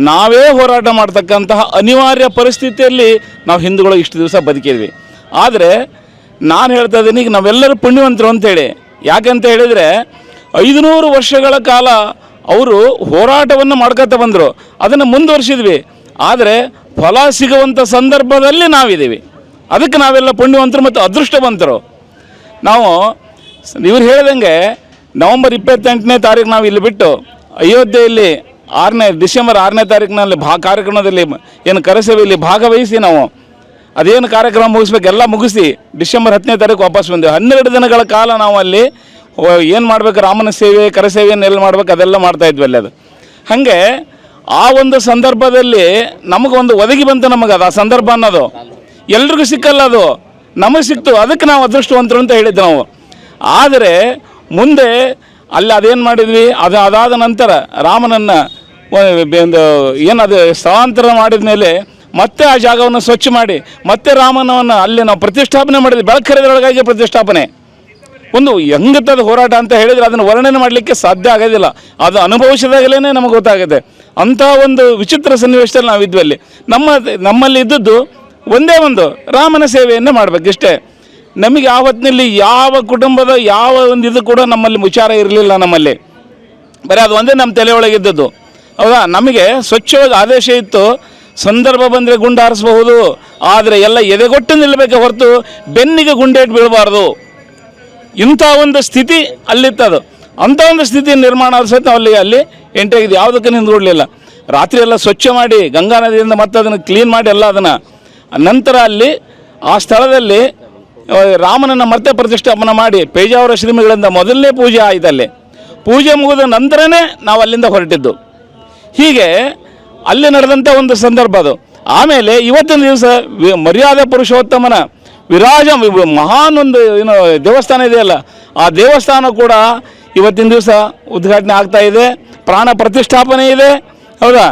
ನಾವೇ ಹೋರಾಟ ಮಾಡ್ತಕ್ಕಂತಹ ಅನಿವಾರ್ಯ ಪರಿಸ್ಥಿತಿಯಲ್ಲಿ ನಾವು ಹಿಂದೂಗಳು ಇಷ್ಟು ದಿವಸ ಬದುಕಿದ್ವಿ. ಆದರೆ ನಾನು ಹೇಳ್ತಾ ಇದ್ದೀನಿ, ಈಗ ನಾವೆಲ್ಲರೂ ಪುಣ್ಯವಂತರು ಅಂತೇಳಿ. ಯಾಕಂತ ಹೇಳಿದರೆ 500 ವರ್ಷಗಳ ಕಾಲ ಅವರು ಹೋರಾಟವನ್ನು ಮಾಡ್ಕೊತ ಬಂದರು, ಅದನ್ನು ಮುಂದುವರಿಸಿದ್ವಿ. ಆದರೆ ಫಲ ಸಿಗುವಂಥ ಸಂದರ್ಭದಲ್ಲಿ ನಾವಿದ್ದೀವಿ. ಅದಕ್ಕೆ ನಾವೆಲ್ಲ ಪುಣ್ಯವಂತರು ಮತ್ತು ಅದೃಷ್ಟವಂತರು. ನಾವು ಇವ್ರು ಹೇಳ್ದಂಗೆ ನವಂಬರ್ 28ನೇ ತಾರೀಕು ನಾವು ಇಲ್ಲಿ ಬಿಟ್ಟು ಅಯೋಧ್ಯೆಯಲ್ಲಿ ಡಿಸೆಂಬರ್ 6ನೇ ತಾರೀಕಿನಲ್ಲಿ ಕಾರ್ಯಕ್ರಮದಲ್ಲಿ ಏನು ಕರಸೇವೆಯಲ್ಲಿ ಭಾಗವಹಿಸಿ ನಾವು ಅದೇನು ಕಾರ್ಯಕ್ರಮ ಮುಗಿಸ್ಬೇಕು ಎಲ್ಲ ಮುಗಿಸಿ ಡಿಸೆಂಬರ್ 10ನೇ ತಾರೀಕು ವಾಪಸ್ ಬಂದೆವು. 12 ದಿನಗಳ ಕಾಲ ನಾವು ಅಲ್ಲಿ ಏನು ಮಾಡಬೇಕು, ರಾಮನ ಸೇವೆ ಕರಸೇವೆಯನ್ನು ಎಲ್ಲ ಮಾಡ್ಬೇಕು, ಅದೆಲ್ಲ ಮಾಡ್ತಾಯಿದ್ವಿ ಅಲ್ಲಿ. ಅದು ಹಾಗೆ ಆ ಒಂದು ಸಂದರ್ಭದಲ್ಲಿ ನಮಗೊಂದು ಒದಗಿ ಬಂತು. ನಮಗೆ ಅದು ಆ ಸಂದರ್ಭ ಅನ್ನೋದು ಎಲ್ರಿಗೂ ಸಿಕ್ಕಲ್ಲ, ಅದು ನಮಗೆ ಸಿಕ್ತು. ಅದಕ್ಕೆ ನಾವು ಅದೃಷ್ಟವಂತರು ಅಂತ ಹೇಳಿದ್ದು ನಾವು. ಆದರೆ ಮುಂದೆ ಅಲ್ಲಿ ಅದೇನು ಮಾಡಿದ್ವಿ, ಅದಾದ ನಂತರ ರಾಮನನ್ನು ಒಂದು ಏನದು ಸ್ಥಳಾಂತರ ಮಾಡಿದ ಮೇಲೆ ಮತ್ತೆ ಆ ಜಾಗವನ್ನು ಸ್ವಚ್ಛ ಮಾಡಿ ಮತ್ತೆ ರಾಮನವನ್ನು ಅಲ್ಲಿ ನಾವು ಪ್ರತಿಷ್ಠಾಪನೆ ಮಾಡಿದ್ವಿ. ಬೆಳಕರಿದೊಳಗಾಗಿ ಪ್ರತಿಷ್ಠಾಪನೆ ಒಂದು ಹೆಂಗತ್ತದ ಹೋರಾಟ ಅಂತ ಹೇಳಿದರೆ ಅದನ್ನು ವರ್ಣನೆ ಮಾಡಲಿಕ್ಕೆ ಸಾಧ್ಯ ಆಗೋದಿಲ್ಲ. ಅದು ಅನುಭವಿಸಿದಾಗಲೇ ನಮಗೆ ಗೊತ್ತಾಗುತ್ತೆ. ಅಂಥ ಒಂದು ವಿಚಿತ್ರ ಸನ್ನಿವೇಶದಲ್ಲಿ ನಾವಿದ್ವಿ. ಅಲ್ಲಿ ನಮ್ಮಲ್ಲಿ ಇದ್ದದ್ದು ಒಂದೇ ಒಂದು ರಾಮನ ಸೇವೆಯನ್ನು ಮಾಡಬೇಕಿಷ್ಟೇ. ನಮಗೆ ಆ ಹೊತ್ತಿನಲ್ಲಿ ಯಾವ ಕುಟುಂಬದ ಯಾವ ಒಂದು ಇದು ಕೂಡ ನಮ್ಮಲ್ಲಿ ವಿಚಾರ ಇರಲಿಲ್ಲ. ನಮ್ಮಲ್ಲಿ ಬರೀ ಅದು ಒಂದೇ ನಮ್ಮ ತಲೆಯೊಳಗಿದ್ದದ್ದು. ಹೌದಾ? ನಮಗೆ ಸ್ವಚ್ಛವಾಗಿ ಆದೇಶ ಇತ್ತು, ಸಂದರ್ಭ ಬಂದರೆ ಗುಂಡು ಹಾರಿಸಬಹುದು, ಆದರೆ ಎಲ್ಲ ಎದೆಗೊಟ್ಟು ನಿಲ್ಲಬೇಕೆ ಹೊರತು ಬೆನ್ನಿಗೆ ಗುಂಡೇಟು ಬೀಳಬಾರ್ದು. ಇಂಥ ಒಂದು ಸ್ಥಿತಿ ಅಲ್ಲಿತ್ತದು. ಅಂಥ ಒಂದು ಸ್ಥಿತಿ ನಿರ್ಮಾಣ ಸಹಿತ ಅಲ್ಲಿ ಎಂಟಾಗಿದೆ, ಯಾವುದಕ್ಕೂ ನಿಂತ್ಕೊಡ್ಲಿಲ್ಲ. ರಾತ್ರಿ ಎಲ್ಲ ಸ್ವಚ್ಛ ಮಾಡಿ ಗಂಗಾ ನದಿಯಿಂದ ಮತ್ತೆ ಅದನ್ನು ಕ್ಲೀನ್ ಮಾಡಿ ಎಲ್ಲ ಅದನ್ನು ನಂತರ ಅಲ್ಲಿ ಆ ಸ್ಥಳದಲ್ಲಿ ರಾಮನನ್ನು ಮತ್ತೆ ಪ್ರತಿಷ್ಠಾಪನೆ ಮಾಡಿ ಪೇಜಾವರ ಶ್ರೀಮಿಗಳಿಂದ ಮೊದಲನೇ ಪೂಜೆ ಆಯಿತಲ್ಲಿ. ಪೂಜೆ ಮುಗಿದ ನಂತರನೇ ನಾವು ಅಲ್ಲಿಂದ ಹೊರಟಿದ್ದು. ಹೀಗೆ ಅಲ್ಲಿ ನಡೆದಂಥ ಒಂದು ಸಂದರ್ಭ ಅದು. ಆಮೇಲೆ ಇವತ್ತಿನ ದಿವಸ ಮರ್ಯಾದೆ ಪುರುಷೋತ್ತಮನ ಮಹಾನ್ ಒಂದು ಏನು ದೇವಸ್ಥಾನ ಇದೆಯಲ್ಲ, ಆ ದೇವಸ್ಥಾನ ಕೂಡ ಇವತ್ತಿನ ದಿವಸ ಉದ್ಘಾಟನೆ ಆಗ್ತಾ ಇದೆ, ಪ್ರಾಣ ಪ್ರತಿಷ್ಠಾಪನೆ ಇದೆ. ಹೌದಾ?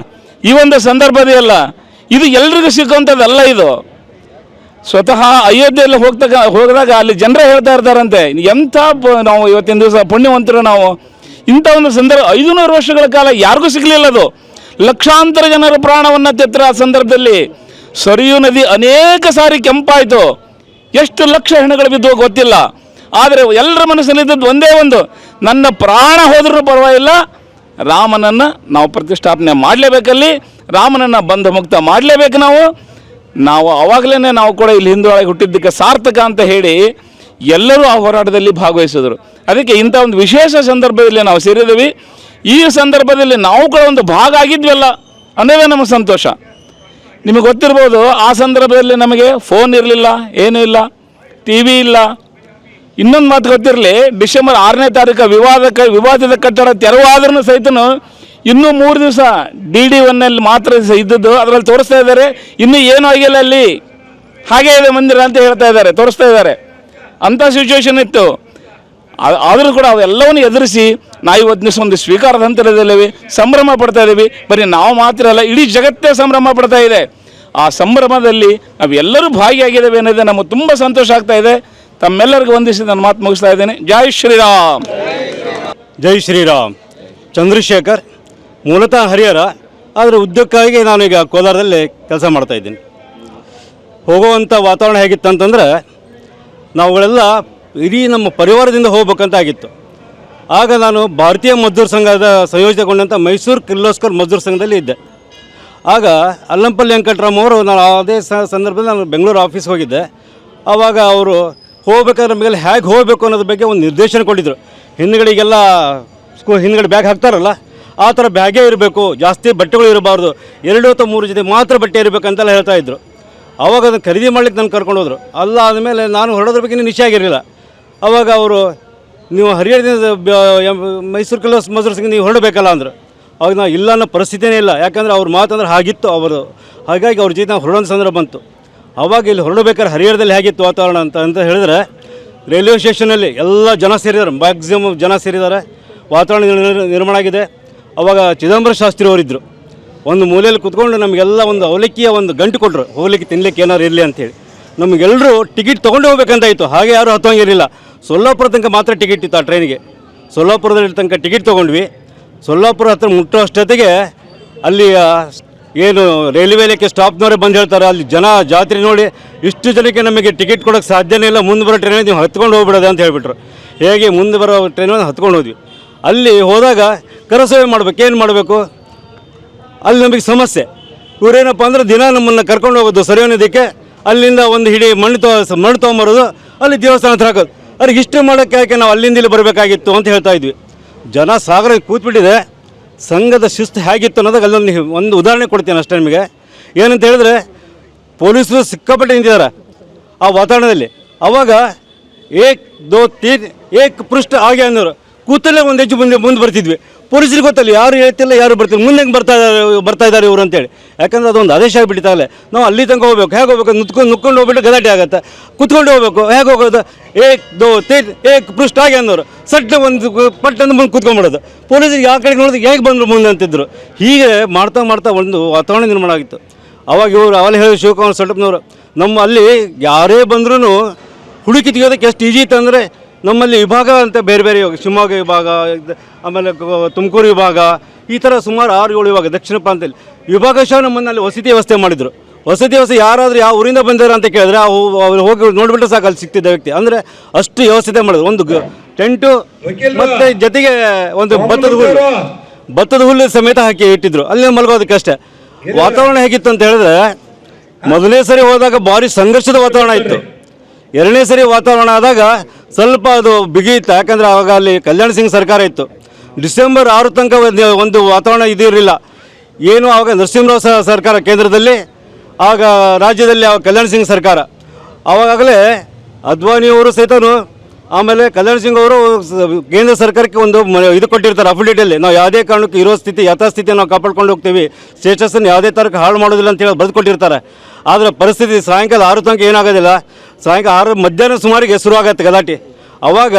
ಈ ಒಂದು ಸಂದರ್ಭದಲ್ಲ, ಇದು ಎಲ್ರಿಗೂ ಸಿಕ್ಕುವಂಥದ್ದಲ್ಲ. ಇದು ಸ್ವತಃ ಅಯೋಧ್ಯೆಯಲ್ಲಿ ಹೋಗಿದಾಗ ಅಲ್ಲಿ ಜನರೇ ಹೇಳ್ತಾ ಇರ್ತಾರಂತೆ, ಎಂಥ ನಾವು ಇವತ್ತಿನ ದಿವಸ ಪುಣ್ಯವಂತರು ನಾವು. ಇಂಥ ಒಂದು ಸಂದರ್ಭ 500 ವರ್ಷಗಳ ಕಾಲ ಯಾರಿಗೂ ಸಿಗಲಿಲ್ಲ. ಅದು ಲಕ್ಷಾಂತರ ಜನರ ಪ್ರಾಣವನ್ನು ತೆತ್ತರ ಆ ಸಂದರ್ಭದಲ್ಲಿ ಸರಿಯೂ ನದಿ ಅನೇಕ ಸಾರಿ ಕೆಂಪಾಯಿತು, ಎಷ್ಟು ಲಕ್ಷ ಹೆಣಗಳು ಬಿದ್ದು ಗೊತ್ತಿಲ್ಲ. ಆದರೆ ಎಲ್ಲರ ಮನಸ್ಸಲ್ಲಿದ್ದದ್ದು ಒಂದೇ ಒಂದು, ನನ್ನ ಪ್ರಾಣ ಹೋದ್ರೂ ಪರವಾಗಿಲ್ಲ, ರಾಮನನ್ನು ನಾವು ಪ್ರತಿಷ್ಠಾಪನೆ ಮಾಡಲೇಬೇಕಲ್ಲಿ, ರಾಮನನ್ನು ಬಂಧ ಮುಕ್ತ ಮಾಡಲೇಬೇಕು. ನಾವು ಆವಾಗಲೇ ನಾವು ಕೂಡ ಇಲ್ಲಿ ಹಿಂದೂಳಾಗಿ ಹುಟ್ಟಿದ್ದಕ್ಕೆ ಸಾರ್ಥಕ ಅಂತ ಹೇಳಿ ಎಲ್ಲರೂ ಆ ಹೋರಾಟದಲ್ಲಿ ಭಾಗವಹಿಸಿದರು. ಅದಕ್ಕೆ ಇಂಥ ಒಂದು ವಿಶೇಷ ಸಂದರ್ಭದಲ್ಲಿ ನಾವು ಸೇರಿದ್ದೀವಿ. ಈ ಸಂದರ್ಭದಲ್ಲಿ ನಾವು ಕೂಡ ಒಂದು ಭಾಗ ಆಗಿದ್ವಲ್ಲ ಅನ್ನೋದೇ ನಮಗೆ ಸಂತೋಷ. ನಿಮಗೆ ಗೊತ್ತಿರ್ಬೋದು, ಆ ಸಂದರ್ಭದಲ್ಲಿ ನಮಗೆ ಫೋನ್ ಇರಲಿಲ್ಲ, ಏನೂ ಇಲ್ಲ, ಟಿ ವಿ ಇಲ್ಲ. ಇನ್ನೊಂದು ಮಾತು ಗೊತ್ತಿರಲಿ, ಡಿಸೆಂಬರ್ 6ನೇ ತಾರೀಕು ವಿವಾದಿತ ಕಟ್ಟಡ ತೆರವಾದ್ರೂ ಸಹಿತನು ಇನ್ನೂ 3 ದಿವಸ DD1ನಲ್ಲಿ ಮಾತ್ರ ಇದ್ದದ್ದು, ಅದರಲ್ಲಿ ತೋರಿಸ್ತಾ ಇದ್ದಾರೆ ಇನ್ನೂ ಏನೂ ಆಗಿಲ್ಲ, ಅಲ್ಲಿ ಹಾಗೇ ಇದೆ ಮಂದಿರ ಅಂತ ಹೇಳ್ತಾ ಇದ್ದಾರೆ, ತೋರಿಸ್ತಾ ಇದ್ದಾರೆ. ಅಂಥ ಸಿಚುವೇಶನ್ ಇತ್ತು. ಆದರೂ ಕೂಡ ಅವೆಲ್ಲವನ್ನು ಎದುರಿಸಿ ನಾವು ಇವತ್ತು ದಿವಸ ಒಂದು ಸ್ವೀಕಾರದ ಹಂತದಲ್ಲಿದ್ದೀವಿ, ಸಂಭ್ರಮ ಪಡ್ತಾ ಇದ್ದೀವಿ. ಬರೀ ನಾವು ಮಾತ್ರ ಅಲ್ಲ, ಇಡೀ ಜಗತ್ತೇ ಸಂಭ್ರಮ ಪಡ್ತಾ ಇದೆ. ಆ ಸಂಭ್ರಮದಲ್ಲಿ ನಾವೆಲ್ಲರೂ ಭಾಗಿಯಾಗಿದ್ದೇವೆ ಅನ್ನೋದೇ ನಮಗೆ ತುಂಬ ಸಂತೋಷ ಆಗ್ತಾ ಇದೆ. ತಮ್ಮೆಲ್ಲರಿಗೂ ವಂದಿಸಿ ನನ್ನ ಮಾತು ಮುಗಿಸ್ತಾ ಇದ್ದೇನೆ. ಜೈ ಶ್ರೀರಾಮ್. ಜೈ ಶ್ರೀರಾಮ್. ಚಂದ್ರಶೇಖರ್, ಮೂಲತಃ ಹರಿಹರ, ಆದರೆ ಉದ್ಯೋಗಕ್ಕಾಗಿ ನಾನೀಗ ಕೋಲಾರದಲ್ಲಿ ಕೆಲಸ ಮಾಡ್ತಾಯಿದ್ದೀನಿ. ಹೋಗುವಂಥ ವಾತಾವರಣ ಹೇಗಿತ್ತಂತಂದರೆ, ನಾವುಗಳೆಲ್ಲ ಇಡೀ ನಮ್ಮ ಪರಿವಾರದಿಂದ ಹೋಗ್ಬೇಕಂತ ಆಗಿತ್ತು. ಆಗ ನಾನು ಭಾರತೀಯ ಮಜ್ದೂರ್ ಸಂಘದ ಸಂಯೋಜನೆಗೊಂಡಂಥ ಮೈಸೂರು ಕಿರ್ಲೋಸ್ಕರ್ ಮಜ್ದೂರ್ ಸಂಘದಲ್ಲಿ ಇದ್ದೆ. ಆಗ ಅಲ್ಲಂಪಲ್ಲಿ ವೆಂಕಟರಾಮ್ ಅವರು, ನಾನು ಅದೇ ಸಂದರ್ಭದಲ್ಲಿ ನಾನು ಬೆಂಗಳೂರು ಆಫೀಸ್ಗೆ ಹೋಗಿದ್ದೆ. ಆವಾಗ ಅವರು ಹೋಗ್ಬೇಕಾದ್ರೆ ನಮಗೆಲ್ಲ ಹೇಗೆ ಹೋಗಬೇಕು ಅನ್ನೋದ್ರ ಬಗ್ಗೆ ಒಂದು ನಿರ್ದೇಶನ ಕೊಟ್ಟಿದ್ದರು. ಹಿಂದ್ಗಡೆಗೆಲ್ಲ ಹಿಂದ್ಗಡೆ ಬ್ಯಾಗ್ ಹಾಕ್ತಾರಲ್ಲ, ಆ ಥರ ಬ್ಯಾಗೇ ಇರಬೇಕು, ಜಾಸ್ತಿ ಬಟ್ಟೆಗಳು ಇರಬಾರ್ದು, 2 ಅಥವಾ 3 ಜೊತೆ ಮಾತ್ರ ಬಟ್ಟೆ ಇರಬೇಕಂತೆಲ್ಲ ಹೇಳ್ತಾಯಿದ್ರು. ಆವಾಗ ಅದನ್ನು ಖರೀದಿ ಮಾಡ್ಲಿಕ್ಕೆ ನಾನು ಕರ್ಕೊಂಡು ಹೋದರು. ಅಲ್ಲ ಆದಮೇಲೆ ನಾನು ಹೊರಡೋದ್ರ ಬಗ್ಗೆ ನಿಶ್ಚಯ ಆಗಿರಲಿಲ್ಲ. ಆವಾಗ ಅವರು, ನೀವು ಹರಿಹರದಿಂದ ಮೈಸೂರು ಕಿರ್ಲೋಸ್ಕರ್ ಮಜ್ದೂರ್ ಸಂಘ ನೀವು ಹೊರಡಬೇಕಲ್ಲ ಅಂದರು. ಅವಾಗ ನಾವು ಇಲ್ಲ ಅನ್ನೋ ಪರಿಸ್ಥಿತಿಯೇ ಇಲ್ಲ, ಯಾಕಂದರೆ ಅವ್ರ ಮಾತಂದ್ರೆ ಹಾಗಿತ್ತು ಅವರು. ಹಾಗಾಗಿ ಅವ್ರ ಜೊತೆ ನಾವು ಹೊರಡೋ ಸಂದರ್ಭ ಬಂತು. ಆವಾಗ ಇಲ್ಲಿ ಹೊರಡಬೇಕಾದ್ರೆ ಹರಿಹರದಲ್ಲಿ ಹೇಗಿತ್ತು ವಾತಾವರಣ ಅಂತ ಹೇಳಿದ್ರೆ, ರೈಲ್ವೆ ಸ್ಟೇಷನಲ್ಲಿ ಎಲ್ಲ ಜನ ಸೇರಿದ್ದಾರೆ, ಮ್ಯಾಕ್ಸಿಮಮ್ ಜನ ಸೇರಿದ್ದಾರೆ, ವಾತಾವರಣ ನಿರ್ಮಾಣ ಆಗಿದೆ. ಆವಾಗ ಚಿದಂಬರ ಶಾಸ್ತ್ರಿ ಅವರಿದ್ದರು. ಒಂದು ಮೂಲೆಯಲ್ಲಿ ಕೂತ್ಕೊಂಡು ನಮಗೆಲ್ಲ ಒಂದು ಅವಲಕ್ಕಿಯ ಒಂದು ಗಂಟು ಕೊಟ್ಟರು, ಹೋಗ್ಲಿಕ್ಕೆ ತಿನ್ಲಿಕ್ಕೆ ಏನಾರು ಇರಲಿ ಅಂಥೇಳಿ. ನಮಗೆಲ್ಲರೂ ಟಿಕೆಟ್ ತೊಗೊಂಡು ಹೋಗ್ಬೇಕಂತ ಇತ್ತು, ಹಾಗೆ ಯಾರೂ ಹತ್ತೋಂಗಿರಲಿಲ್ಲ. ಸೊಲ್ಲಾಪುರ ತನಕ ಮಾತ್ರ ಟಿಕೆಟ್ ಇತ್ತು ಆ ಟ್ರೈನಿಗೆ. ಸೊಲ್ಲಾಪುರದಲ್ಲಿ ತನಕ ಟಿಕೆಟ್ ತೊಗೊಂಡ್ವಿ. ಸೊಲ್ಲಾಪುರ ಹತ್ರ ಮುಟ್ಟೋ ಅಷ್ಟೊತ್ತಿಗೆ ಅಲ್ಲಿ ಏನು ರೈಲ್ವೆ ಇಲಾಖೆ ಸ್ಟಾಪ್ನವರೇ ಬಂದು ಹೇಳ್ತಾರೆ, ಅಲ್ಲಿ ಜನ ಜಾತ್ರೆ ನೋಡಿ ಇಷ್ಟು ಜನಕ್ಕೆ ನಮಗೆ ಟಿಕೆಟ್ ಕೊಡೋಕ್ಕೆ ಸಾಧ್ಯನೇ ಇಲ್ಲ, ಮುಂದೆ ಬರೋ ಟ್ರೈನಲ್ಲಿ ನೀವು ಹತ್ಕೊಂಡು ಹೋಗ್ಬಿಡೋದು ಅಂತ ಹೇಳ್ಬಿಟ್ರು. ಹೇಗೆ ಮುಂದೆ ಬರೋ ಟ್ರೈನಲ್ಲಿ ಹತ್ಕೊಂಡು ಹೋದ್ವಿ. ಅಲ್ಲಿ ಹೋದಾಗ ಕರಸೇವೆ ಮಾಡಬೇಕು, ಏನು ಮಾಡಬೇಕು, ಅಲ್ಲಿ ನಮಗೆ ಸಮಸ್ಯೆ. ಇವರೇನಪ್ಪ ಅಂದರೆ ದಿನ ನಮ್ಮನ್ನು ಕರ್ಕೊಂಡು ಹೋಗೋದು ಸರಿಯೋದಕ್ಕೆ, ಅಲ್ಲಿಂದ ಒಂದು ಹಿಡಿ ಮಣ್ಣು ತೊಗೊಂಬರೋದು, ಅಲ್ಲಿ ದೇವಸ್ಥಾನ ಹತ್ರ ಹಾಕೋದು. ಅವ್ರಿಗೆ ಇಷ್ಟು ಮಾಡೋಕ್ಕೆ ಯಾಕೆ ನಾವು ಅಲ್ಲಿಂದ ಇಲ್ಲಿ ಬರಬೇಕಾಗಿತ್ತು ಅಂತ ಹೇಳ್ತಾ ಇದ್ವಿ. ಜನ ಸಾಗರ ಕೂತ್ಬಿಟ್ಟಿದೆ. ಸಂಘದ ಶಿಸ್ತು ಹೇಗಿತ್ತು ಅನ್ನೋದಾಗ ಅಲ್ಲೊಂದು ಒಂದು ಉದಾಹರಣೆ ಕೊಡ್ತೀನಿ ಅಷ್ಟೇ ನಿಮಗೆ. ಏನಂತ ಹೇಳಿದ್ರೆ, ಪೊಲೀಸರು ಸಿಕ್ಕಾಪಟ್ಟೆ ನಿಂತಿದ್ದಾರೆ ಆ ವಾತಾವರಣದಲ್ಲಿ. ಆವಾಗ 1 2 3 ಏಕ್ ಪೃಷ್ಠ ಹಾಗೆ ಅನ್ನೋರು, ಕೂತಲ್ಲೇ ಒಂದು ಹೆಜ್ಜೆ ಮುಂದೆ ಬರ್ತಿದ್ವಿ. ಪೊಲೀಸರಿಗೆ ಗೊತ್ತಲ್ಲ ಯಾರು ಹೇಳ್ತಿಲ್ಲ, ಯಾರು ಬರ್ತಿಲ್ಲ, ಮುಂದೆ ಬರ್ತಾ ಇದ್ದಾರೆ ಇವರು ಅಂತೇಳಿ. ಯಾಕಂದರೆ ಅದೊಂದು ಆದೇಶ ಆಗಿಬಿಟ್ಟಿದ್ದಾಗಲೇ. ನಾವು ಅಲ್ಲಿ ತನಕ ಹೋಗ್ಬೇಕು, ಹೇಗೆ ಹೋಗ್ಬೇಕು, ನುಕ್ಕೊಂಡು ಹೋಗ್ಬಿಟ್ಟು ಗಲಾಟೆ ಆಗುತ್ತೆ. ಕುತ್ಕೊಂಡು ಹೋಗ್ಬೇಕು, ಹೇಗೆ ಹೋಗೋದು, 1 2 3 ಏಕ್ ಪೃಷ್ಠ ಹಾಗೆ ಅನ್ನೋರು, ಸಟ್ಟ ಒಂದು ಪಟ್ಟಂದು ಮುಂದೆ ಕೂತ್ಕೊಂಡ್ಬಿಡೋದು. ಪೊಲೀಸರಿಗೆ ಆ ಕಡೆ ನೋಡಿದ್ರೆ ಹೇಗೆ ಬಂದರು ಮುಂದೆ ಅಂತಿದ್ರು. ಹೀಗೆ ಮಾಡ್ತಾ ಮಾಡ್ತಾ ಒಂದು ವಾತಾವರಣ ನಿರ್ಮಾಣ ಆಗಿತ್ತು. ಅವಾಗ ಇವರು ಅವಲೇ ಹೇಳಿ ಶಿವಕುಮಾರ್ ಸೊಟ್ಟಪ್ಪನವರು, ನಮ್ಮ ಅಲ್ಲಿ ಯಾರೇ ಬಂದ್ರೂ ಹುಡುಕಿ ತೆಗೆಯೋದಕ್ಕೆ ಎಷ್ಟು ಈಜಿ ಇತ್ತು ಅಂದರೆ, ನಮ್ಮಲ್ಲಿ ವಿಭಾಗ ಅಂತ ಬೇರೆ ಬೇರೆ ಶಿವಮೊಗ್ಗ ವಿಭಾಗ, ಆಮೇಲೆ ತುಮಕೂರು ವಿಭಾಗ, ಈ ಥರ ಸುಮಾರು 6-7 ವಿಭಾಗ ದಕ್ಷಿಣ ಪ್ರಾಂತದಲ್ಲಿ ವಿಭಾಗಶಃ ನಮ್ಮನ್ನಲ್ಲಿ ವಸತಿ ವ್ಯವಸ್ಥೆ ಮಾಡಿದರು. ವಸತಿ ವ್ಯವಸ್ಥೆ ಯಾರಾದರೂ ಯಾವ ಊರಿಂದ ಬಂದಾರ ಅಂತ ಕೇಳಿದ್ರೆ ಅವ್ರು ಹೋಗಿ ನೋಡಿಬಿಟ್ಟು ಸಾಕು ಅಲ್ಲಿ ಸಿಗ್ತಿದ್ದ ವ್ಯಕ್ತಿ. ಅಂದರೆ ಅಷ್ಟು ವ್ಯವಸ್ಥೆ ಮಾಡಿದ್ರು. ಒಂದು ಟೆಂಟು ಮತ್ತು ಜೊತೆಗೆ ಒಂದು ಭತ್ತದ ಹುಲ್ಲು ಸಮೇತ ಹಾಕಿ ಇಟ್ಟಿದ್ರು, ಅಲ್ಲಿ ಮಲಗೋದಕ್ಕಷ್ಟೇ. ವಾತಾವರಣ ಹೇಗಿತ್ತು ಅಂತ ಹೇಳಿದ್ರೆ, ಮೊದಲನೇ ಸರಿ ಹೋದಾಗ ಭಾರಿ ಸಂಘರ್ಷದ ವಾತಾವರಣ ಇತ್ತು. 2ನೇ ಸರಿ ವಾತಾವರಣ ಆದಾಗ ಸ್ವಲ್ಪ ಅದು ಬಿಗಿಯಿತ್ತು. ಯಾಕಂದರೆ ಆವಾಗ ಅಲ್ಲಿ ಕಲ್ಯಾಣ ಸಿಂಗ್ ಸರ್ಕಾರ ಇತ್ತು. ಡಿಸೆಂಬರ್ 6 ತನಕ ಒಂದು ವಾತಾವರಣ ಇದಿರಲಿಲ್ಲ. ಏನು ಆವಾಗ ನರಸಿಂಹರಾವ್ ಸರ್ಕಾರ ಕೇಂದ್ರದಲ್ಲಿ, ಆಗ ರಾಜ್ಯದಲ್ಲಿ ಕಲ್ಯಾಣ ಸಿಂಗ್ ಸರ್ಕಾರ. ಆವಾಗಲೇ ಅದ್ವಾನಿಯವರು ಸಹಿತನು, ಆಮೇಲೆ ಕಲ್ಯಾಣ ಸಿಂಗ್ ಅವರು ಕೇಂದ್ರ ಸರ್ಕಾರಕ್ಕೆ ಒಂದು ಇದು ಕೊಟ್ಟಿರ್ತಾರೆ ಅಫಿಡೇಟಲ್ಲಿ, ನಾವು ಯಾವುದೇ ಕಾರಣಕ್ಕೂ ಇರೋ ಸ್ಥಿತಿ ಯಥಾಸ್ಥಿತಿಯನ್ನು ನಾವು ಕಾಪಾಡ್ಕೊಂಡು ಹೋಗ್ತೀವಿ, ಸ್ಟೇಟಸನ್ನು ಯಾವುದೇ ಥರಕ್ಕೆ ಹಾಳು ಮಾಡೋದಿಲ್ಲ ಅಂತೇಳಿ ಬರೆದು ಕೊಟ್ಟಿರ್ತಾರೆ. ಆದರೆ ಪರಿಸ್ಥಿತಿ ಸಾಯಂಕಾಲ 6 ತನಕ ಏನಾಗೋದಿಲ್ಲ, ಸಾಯಂಕಾಲ 6 ಮಧ್ಯಾಹ್ನ ಸುಮಾರಿಗೆ ಶುರು ಆಗುತ್ತೆ ಗಲಾಟೆ. ಆವಾಗ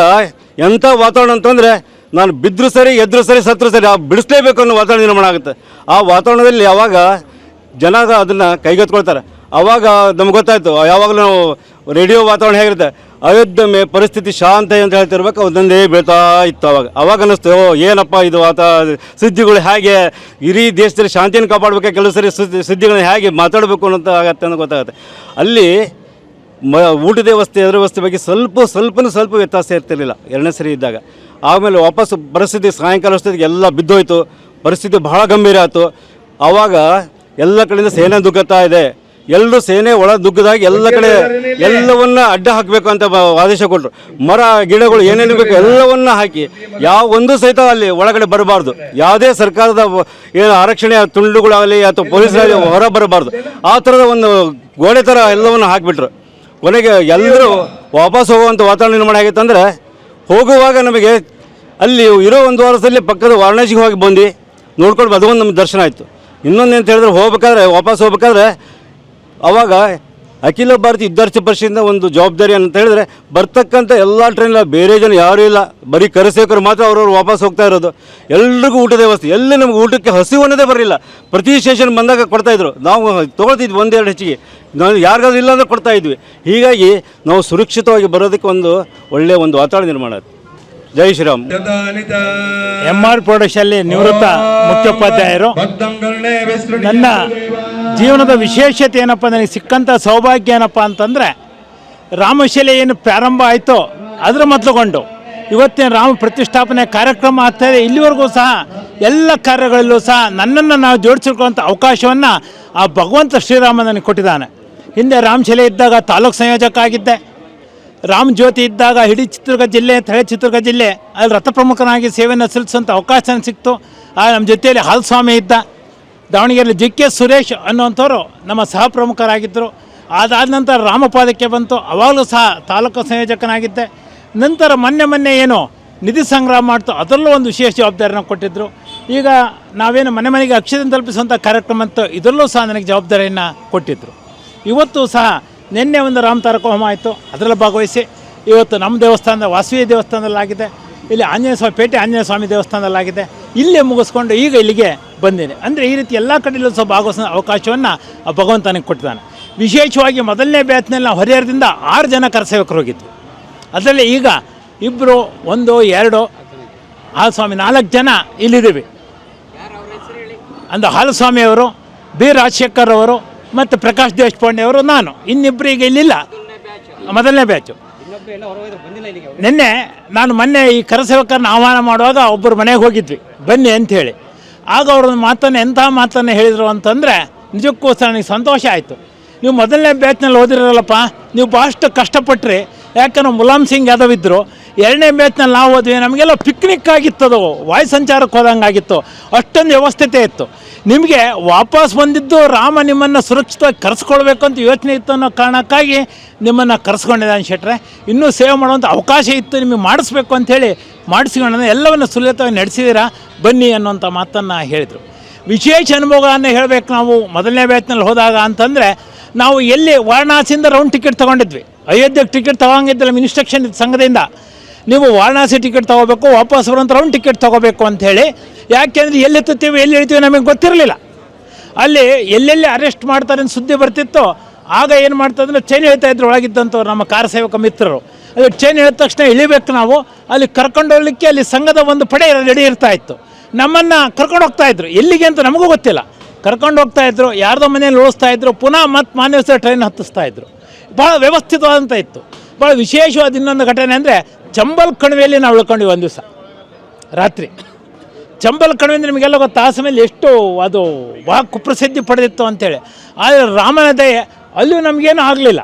ಎಂಥ ವಾತಾವರಣ ಅಂತಂದರೆ, ನಾನು ಬಿದ್ದರೂ ಸರಿ, ಎದ್ದರೂ ಸರಿ, ಸತ್ರೂ ಸರಿ, ಬಿಡಿಸ್ಲೇಬೇಕು ಅನ್ನೋ ವಾತಾವರಣ ನಿರ್ಮಾಣ ಆಗುತ್ತೆ. ಆ ವಾತಾವರಣದಲ್ಲಿ ಆವಾಗ ಜನ ಅದನ್ನು ಕೈಗೆತ್ಕೊಳ್ತಾರೆ. ಆವಾಗ ನಮ್ಗೆ ಗೊತ್ತಾಯಿತು, ಯಾವಾಗಲೂ ನಾವು ರೇಡಿಯೋ ವಾತಾವರಣ ಹೇಗಿರುತ್ತೆ, ಅಯೋಧ್ಯೆ ಮೇ ಪರಿಸ್ಥಿತಿ ಶಾಂತ ಅಂತ ಹೇಳ್ತಿರ್ಬೇಕು, ಒಂದೊಂದೇ ಬೀಳ್ತಾ ಇತ್ತು. ಅವಾಗ ಅನ್ನಿಸ್ತು, ಓ ಏನಪ್ಪ ಇದು ಸುದ್ದಿಗಳು ಹೇಗೆ ಇಡೀ ದೇಶದಲ್ಲಿ ಶಾಂತಿಯನ್ನು ಕಾಪಾಡಬೇಕು, ಕೆಲವು ಸರಿ ಸುದ್ದಿಗಳನ್ನ ಹೇಗೆ ಮಾತಾಡಬೇಕು ಅನ್ನೋಂಥ ಆಗತ್ತೆ ಅನ್ನೋ ಗೊತ್ತಾಗುತ್ತೆ. ಅಲ್ಲಿ ಊಟದ ವ್ಯವಸ್ಥೆ ಅದರ ವ್ಯವಸ್ಥೆ ಬಗ್ಗೆ ಸ್ವಲ್ಪ ವ್ಯತ್ಯಾಸ ಇರ್ತಿರಲಿಲ್ಲ ಎರಡನೇ ಸರಿ ಇದ್ದಾಗ. ಆಮೇಲೆ ವಾಪಸ್ ಪರಿಸ್ಥಿತಿ ಸಾಯಂಕಾಲ ಅಷ್ಟೊತ್ತಿಗೆ ಎಲ್ಲ ಬಿದ್ದೋಯ್ತು, ಪರಿಸ್ಥಿತಿ ಬಹಳ ಗಂಭೀರ ಆಯಿತು. ಆವಾಗ ಎಲ್ಲ ಕಡೆಯಿಂದ ಸೇನೆ ದುಗ್ಗುತ್ತಾ ಇದೆ, ಎಲ್ಲರೂ ಸೇನೆ ಒಳ ದುಗ್ಗದಾಗಿ ಎಲ್ಲ ಕಡೆ ಎಲ್ಲವನ್ನ ಅಡ್ಡ ಹಾಕಬೇಕು ಅಂತ ಆದೇಶ ಕೊಟ್ಟರು. ಮರ ಗಿಡಗಳು ಏನೇನು ಬೇಕು ಎಲ್ಲವನ್ನ ಹಾಕಿ ಯಾವ ಒಂದು ಸಹಿತ ಅಲ್ಲಿ ಒಳಗಡೆ ಬರಬಾರ್ದು, ಯಾವುದೇ ಸರ್ಕಾರದ ಏನು ಆರಕ್ಷಣೆ ತುಂಡುಗಳಾಗಲಿ ಅಥವಾ ಪೊಲೀಸರಾಗಲಿ ಹೊರ ಬರಬಾರ್ದು, ಆ ಥರದ ಒಂದು ಗೋಡೆ ಥರ ಎಲ್ಲವನ್ನು ಹಾಕಿಬಿಟ್ರು. ಕೊನೆಗೆ ಎಲ್ಲರೂ ವಾಪಸ್ ಹೋಗುವಂಥ ವಾತಾವರಣ ನಿರ್ಮಾಣ ಆಗಿತ್ತು. ಅಂದರೆ ಹೋಗುವಾಗ ನಮಗೆ ಅಲ್ಲಿ ಇರೋ ಒಂದು ವಾರದಲ್ಲಿ ಪಕ್ಕದ ವಾರಣಾಸಿಗೆ ಹೋಗಿ ಬಂದು ನೋಡ್ಕೊಂಡು ಅದೊಂದು ನಮ್ಗೆ ದರ್ಶನ ಆಯಿತು. ಇನ್ನೊಂದು ಅಂತ ಹೇಳಿದ್ರೆ ವಾಪಸ್ ಹೋಗ್ಬೇಕಾದ್ರೆ ಆವಾಗ ಅಖಿಲ ಭಾರತ ವಿದ್ಯಾರ್ಥಿ ಪರಿಷತ್ತಿಂದ ಒಂದು ಜವಾಬ್ದಾರಿ ಅಂತ ಹೇಳಿದ್ರೆ ಬರ್ತಕ್ಕಂಥ ಎಲ್ಲ ಟ್ರೈನ್ ಬೇರೆ ಜನ ಯಾರೂ ಇಲ್ಲ, ಬರೀ ಕರೆಸೇಕರು ಮಾತ್ರ ಅವ್ರವ್ರು ವಾಪಸ್ ಹೋಗ್ತಾ ಇರೋದು. ಎಲ್ರಿಗೂ ಊಟದ ವ್ಯವಸ್ಥೆ, ಎಲ್ಲಿ ನಮ್ಗೆ ಊಟಕ್ಕೆ ಹಸಿವು ಅನ್ನೋದೇ ಬರಲಿಲ್ಲ. ಪ್ರತಿ ಸ್ಟೇಷನ್ ಬಂದಾಗ ಕೊಡ್ತಾಯಿದ್ರು, ನಾವು ತೊಗೊಳ್ತಿದ್ವಿ ಒಂದೆರಡು ಹೆಚ್ಚಿಗೆ, ನಾವು ಯಾರಿಗಾದ್ರೂ ಇಲ್ಲ ಅಂದರೆ ಕೊಡ್ತಾಯಿದ್ವಿ. ಹೀಗಾಗಿ ನಾವು ಸುರಕ್ಷಿತವಾಗಿ ಬರೋದಕ್ಕೆ ಒಂದು ಒಳ್ಳೆಯ ಒಂದು ವಾತಾವರಣ ನಿರ್ಮಾಣ ಆಯಿತು. ಜೈ ಶ್ರೀರಾಮ್. MR ಪ್ರೊಡಕ್ಷನ್ನಲ್ಲಿ ನಿವೃತ್ತ ಮುಖ್ಯೋಪಾಧ್ಯಾಯರು. ನನ್ನ ಜೀವನದ ವಿಶೇಷತೆ ಏನಪ್ಪ, ನನಗೆ ಸಿಕ್ಕಂಥ ಸೌಭಾಗ್ಯ ಏನಪ್ಪ ಅಂತಂದರೆ, ರಾಮಶಿಲೆ ಏನು ಪ್ರಾರಂಭ ಆಯಿತೋ ಅದರ ಮೊದಲುಗೊಂಡು ಇವತ್ತಿನ ರಾಮ ಪ್ರತಿಷ್ಠಾಪನೆ ಕಾರ್ಯಕ್ರಮ ಆಗ್ತಾಯಿದೆ. ಇಲ್ಲಿವರೆಗೂ ಸಹ ಎಲ್ಲ ಕಾರ್ಯಗಳಲ್ಲೂ ಸಹ ನನ್ನನ್ನು ನಾವು ಜೋಡಿಸಿಕೊಳ್ಳುವಂಥ ಅವಕಾಶವನ್ನು ಆ ಭಗವಂತ ಶ್ರೀರಾಮ ನನಗೆ ಕೊಟ್ಟಿದ್ದಾನೆ. ಹಿಂದೆ ರಾಮಶಿಲೆ ಇದ್ದಾಗ ತಾಲೂಕು ಸಂಯೋಜಕ ಆಗಿದ್ದೆ, ರಾಮ ಜ್ಯೋತಿ ಇದ್ದಾಗ ಇಡೀ ಚಿತ್ರದುರ್ಗ ಜಿಲ್ಲೆ ಚಿತ್ರದುರ್ಗ ಜಿಲ್ಲೆ ಅಲ್ಲಿ ರಥಪ್ರಮುಖನಾಗಿ ಸೇವೆಯನ್ನು ಸಲ್ಲಿಸುವಂಥ ಅವಕಾಶ ಸಿಕ್ತು. ನಮ್ಮ ಜೊತೆಯಲ್ಲಿ ಹಾಲಸ್ವಾಮಿ ಇದ್ದ, ದಾವಣಗೆರೆಯಲ್ಲಿ JK ಸುರೇಶ್ ಅನ್ನುವಂಥವ್ರು ನಮ್ಮ ಸಹ ಪ್ರಮುಖರಾಗಿದ್ದರು. ಅದಾದ ನಂತರ ರಾಮಪಾದಕ್ಕೆ ಬಂತು, ಅವಾಗಲೂ ಸಹ ತಾಲೂಕು ಸಂಯೋಜಕನಾಗಿದ್ದೆ. ನಂತರ ಮೊನ್ನೆ ಏನು ನಿಧಿ ಸಂಗ್ರಹ ಮಾಡ್ತು, ಅದರಲ್ಲೂ ಒಂದು ವಿಶೇಷ ಜವಾಬ್ದಾರಿನ ಕೊಟ್ಟಿದ್ದರು. ಈಗ ನಾವೇನು ಮನೆಗೆ ಅಕ್ಷತೆ ತಲುಪಿಸುವಂಥ ಕಾರ್ಯಕ್ರಮ ಅಂತ ಇದರಲ್ಲೂ ಸಹ ನನಗೆ ಜವಾಬ್ದಾರಿಯನ್ನು ಕೊಟ್ಟಿದ್ದರು. ಇವತ್ತು ಸಹ ನಿನ್ನೆ ಒಂದು ರಾಮ ತಾರಕ ಹೋಮ ಆಯಿತು, ಅದರಲ್ಲಿ ಭಾಗವಹಿಸಿ ಇವತ್ತು ನಮ್ಮ ದೇವಸ್ಥಾನದ ವಾಸವಿ ದೇವಸ್ಥಾನದಲ್ಲಾಗಿದೆ, ಇಲ್ಲಿ ಪೇಟೆ ಆಂಜನೇಯ ಸ್ವಾಮಿ ದೇವಸ್ಥಾನದಲ್ಲಾಗಿದೆ. ಇಲ್ಲೇ ಮುಗಿಸ್ಕೊಂಡು ಈಗ ಇಲ್ಲಿಗೆ ಬಂದೇನೆ. ಅಂದರೆ ಈ ರೀತಿ ಎಲ್ಲ ಕಡೆಯಲ್ಲೂ ಸಹ ಭಾಗವಹಿಸೋ ಅವಕಾಶವನ್ನು ಭಗವಂತನಿಗೆ ಕೊಟ್ಟಿದ್ದಾನೆ. ವಿಶೇಷವಾಗಿ ಮೊದಲನೇ ಬ್ಯಾಚ್ನಲ್ಲಿ ನಾವು ಹರಿಹರದಿಂದ 6 ಜನ ಕರಸೇವಕರು ಹೋಗಿದ್ವಿ. ಅದರಲ್ಲಿ ಈಗ 2, 1, 2 ಹಾಲಸ್ವಾಮಿ 4 ಜನ ಇಲ್ಲಿದ್ದೀವಿ. ಅಂದು ಹಾಲಸ್ವಾಮಿಯವರು, ಬಿ ರಾಜಶೇಖರ್ ಅವರು ಮತ್ತು ಪ್ರಕಾಶ್ ದೇಶಪಾಂಡೆ ಅವರು, ನಾನು, ಇನ್ನಿಬ್ಬರು ಈಗ ಇಲ್ಲಿಲ್ಲ. ಮೊದಲನೇ ಬ್ಯಾಚು. ಮೊನ್ನೆ ಈ ಕರಸೇವಕರನ್ನ ಆಹ್ವಾನ ಮಾಡುವಾಗ ಒಬ್ಬರು ಮನೆಗೆ ಹೋಗಿದ್ವಿ ಬನ್ನಿ ಅಂಥೇಳಿ. ಆಗ ಅವ್ರೊಂದು ಮಾತನ್ನು ಎಂಥ ಮಾತನ್ನು ಹೇಳಿದರು ಅಂತಂದರೆ ನಿಜಕ್ಕೂ ಸಹ ನನಗೆ ಸಂತೋಷ ಆಯಿತು. ನೀವು ಮೊದಲನೇ ಬ್ಯಾಚ್ನಲ್ಲಿ ಓದಿರಲ್ಲಪ್ಪ, ನೀವು ಭಾಳಷ್ಟು ಕಷ್ಟಪಟ್ಟರೆ. ಯಾಕಂದ್ರೆ ಮುಲಾಮ್ ಸಿಂಗ್ ಯಾದವ್ ಇದ್ದರು, 2ನೇ ಬ್ಯಾಚ್ನಲ್ಲಿ ನಾವು ಹೋದ್ವಿ, ನಮಗೆಲ್ಲ ಪಿಕ್ನಿಕ್ ಆಗಿತ್ತದು, ವಾಯು ಸಂಚಾರಕ್ಕೆ ಹೋದಂಗೆ ಆಗಿತ್ತು, ಅಷ್ಟೊಂದು ವ್ಯವಸ್ಥೆ ಇತ್ತು. ನಿಮಗೆ ವಾಪಸ್ ಬಂದಿದ್ದು ರಾಮ ನಿಮ್ಮನ್ನು ಸುರಕ್ಷಿತವಾಗಿ ಕರೆಸ್ಕೊಳ್ಬೇಕು ಅಂತ ಯೋಚನೆ ಇತ್ತು ಅನ್ನೋ ಕಾರಣಕ್ಕಾಗಿ ನಿಮ್ಮನ್ನು ಕರೆಸ್ಕೊಂಡಿದ್ದಾನೆ ಶೆಟ್ರೆ. ಇನ್ನೂ ಸೇವೆ ಮಾಡುವಂಥ ಅವಕಾಶ ಇತ್ತು, ನಿಮಗೆ ಮಾಡಿಸ್ಬೇಕು ಅಂಥೇಳಿ ಮಾಡಿಸ್ಕೊಂಡು ಎಲ್ಲವನ್ನು ಸುಲಭವಾಗಿ ನಡೆಸಿದ್ದೀರಾ, ಬನ್ನಿ ಅನ್ನುವಂಥ ಮಾತನ್ನು ಹೇಳಿದರು. ವಿಶೇಷ ಅನುಭವಗಳನ್ನು ಹೇಳಬೇಕು. ನಾವು ಮೊದಲನೇ ಬ್ಯಾಚ್ನಲ್ಲಿ ಹೋದಾಗ ಅಂತಂದರೆ ನಾವು ಎಲ್ಲಿ ವಾರಣಾಸಿಯಿಂದ ರೌಂಡ್ ಟಿಕೆಟ್ ತೊಗೊಂಡಿದ್ವಿ, ಅಯೋಧ್ಯೆಗೆ ಟಿಕೆಟ್ ತೊಗೊಂಡಿದ್ದಿಲ್ಲ, ನಮ್ಮ ಇನ್ಸ್ಟ್ರಕ್ಷನ್ ಇತ್ತು ಸಂಘದಿಂದ, ನೀವು ವಾರಣಾಸಿ ಟಿಕೆಟ್ ತೊಗೋಬೇಕು, ವಾಪಸ್ ಬರುವಂಥ ರೌಂಡ್ ಟಿಕೆಟ್ ತೊಗೋಬೇಕು ಅಂಥೇಳಿ. ಯಾಕೆಂದರೆ ಎಲ್ಲಿ ಎತ್ತುತ್ತೀವಿ ಎಲ್ಲಿ ಇಳ್ತೀವಿ ನಮಗೆ ಗೊತ್ತಿರಲಿಲ್ಲ. ಅಲ್ಲಿ ಎಲ್ಲೆಲ್ಲಿ ಅರೆಸ್ಟ್ ಮಾಡ್ತಾರೆ ಅಂತ ಸುದ್ದಿ ಬರ್ತಿತ್ತು. ಆಗ ಏನು ಮಾಡ್ತಾಯಿದ್ರೆ ಚೈನ್ ಹೇಳ್ತಾ ಇದ್ರು ಒಳಗಿದ್ದಂಥವ್ರು ನಮ್ಮ ಕಾರ ಸೇವಕ ಮಿತ್ರರು. ಅಲ್ಲಿ ಚೈನ್ ಹೇಳಿದ ತಕ್ಷಣ ಇಳಿಬೇಕು ನಾವು, ಅಲ್ಲಿ ಕರ್ಕೊಂಡು ಹೋಗ್ಲಿಕ್ಕೆ ಅಲ್ಲಿ ಸಂಘದ ಒಂದು ಪಡೆ ರೆಡಿ ಇರ್ತಾಯಿತ್ತು. ನಮ್ಮನ್ನು ಕರ್ಕೊಂಡು ಹೋಗ್ತಾಯಿದ್ರು, ಎಲ್ಲಿಗೆ ಅಂತ ನಮಗೂ ಗೊತ್ತಿಲ್ಲ. ಕರ್ಕೊಂಡು ಹೋಗ್ತಾಯಿದ್ರು, ಯಾರ್ದೋ ಮನೇಲಿ ಉಳಿಸ್ತಾಯಿದ್ರು, ಪುನಃ ಮತ್ತೆ ಮಾನ್ಯವಾದ ಟ್ರೈನ್ ಹತ್ತಿಸ್ತಾಯಿದ್ರು. ಭಾಳ ವ್ಯವಸ್ಥಿತವಾದಂಥ ಇತ್ತು. ಭಾಳ ವಿಶೇಷವಾದ ಇನ್ನೊಂದು ಘಟನೆ ಅಂದರೆ ಚಂಬಲ್ ಕಣಿವೆಯಲ್ಲಿ ನಾವು ಉಳ್ಕೊಂಡ್ವಿ ಒಂದು ದಿವಸ ರಾತ್ರಿ. ಚಂಬಲ್ ಕಣಿವೆ ಅಂದರೆ ನಿಮಗೆಲ್ಲ ಗೊತ್ತು, ಆ ಸಮಯದಲ್ಲಿ ಎಷ್ಟು ಅದು ಭಾಳ ಕುಪ್ರಸಿದ್ಧಿ ಪಡೆದಿತ್ತು ಅಂಥೇಳಿ. ಆದರೆ ರಾಮನ ದಯೆ ಅಲ್ಲೂ ನಮಗೇನು ಆಗಲಿಲ್ಲ.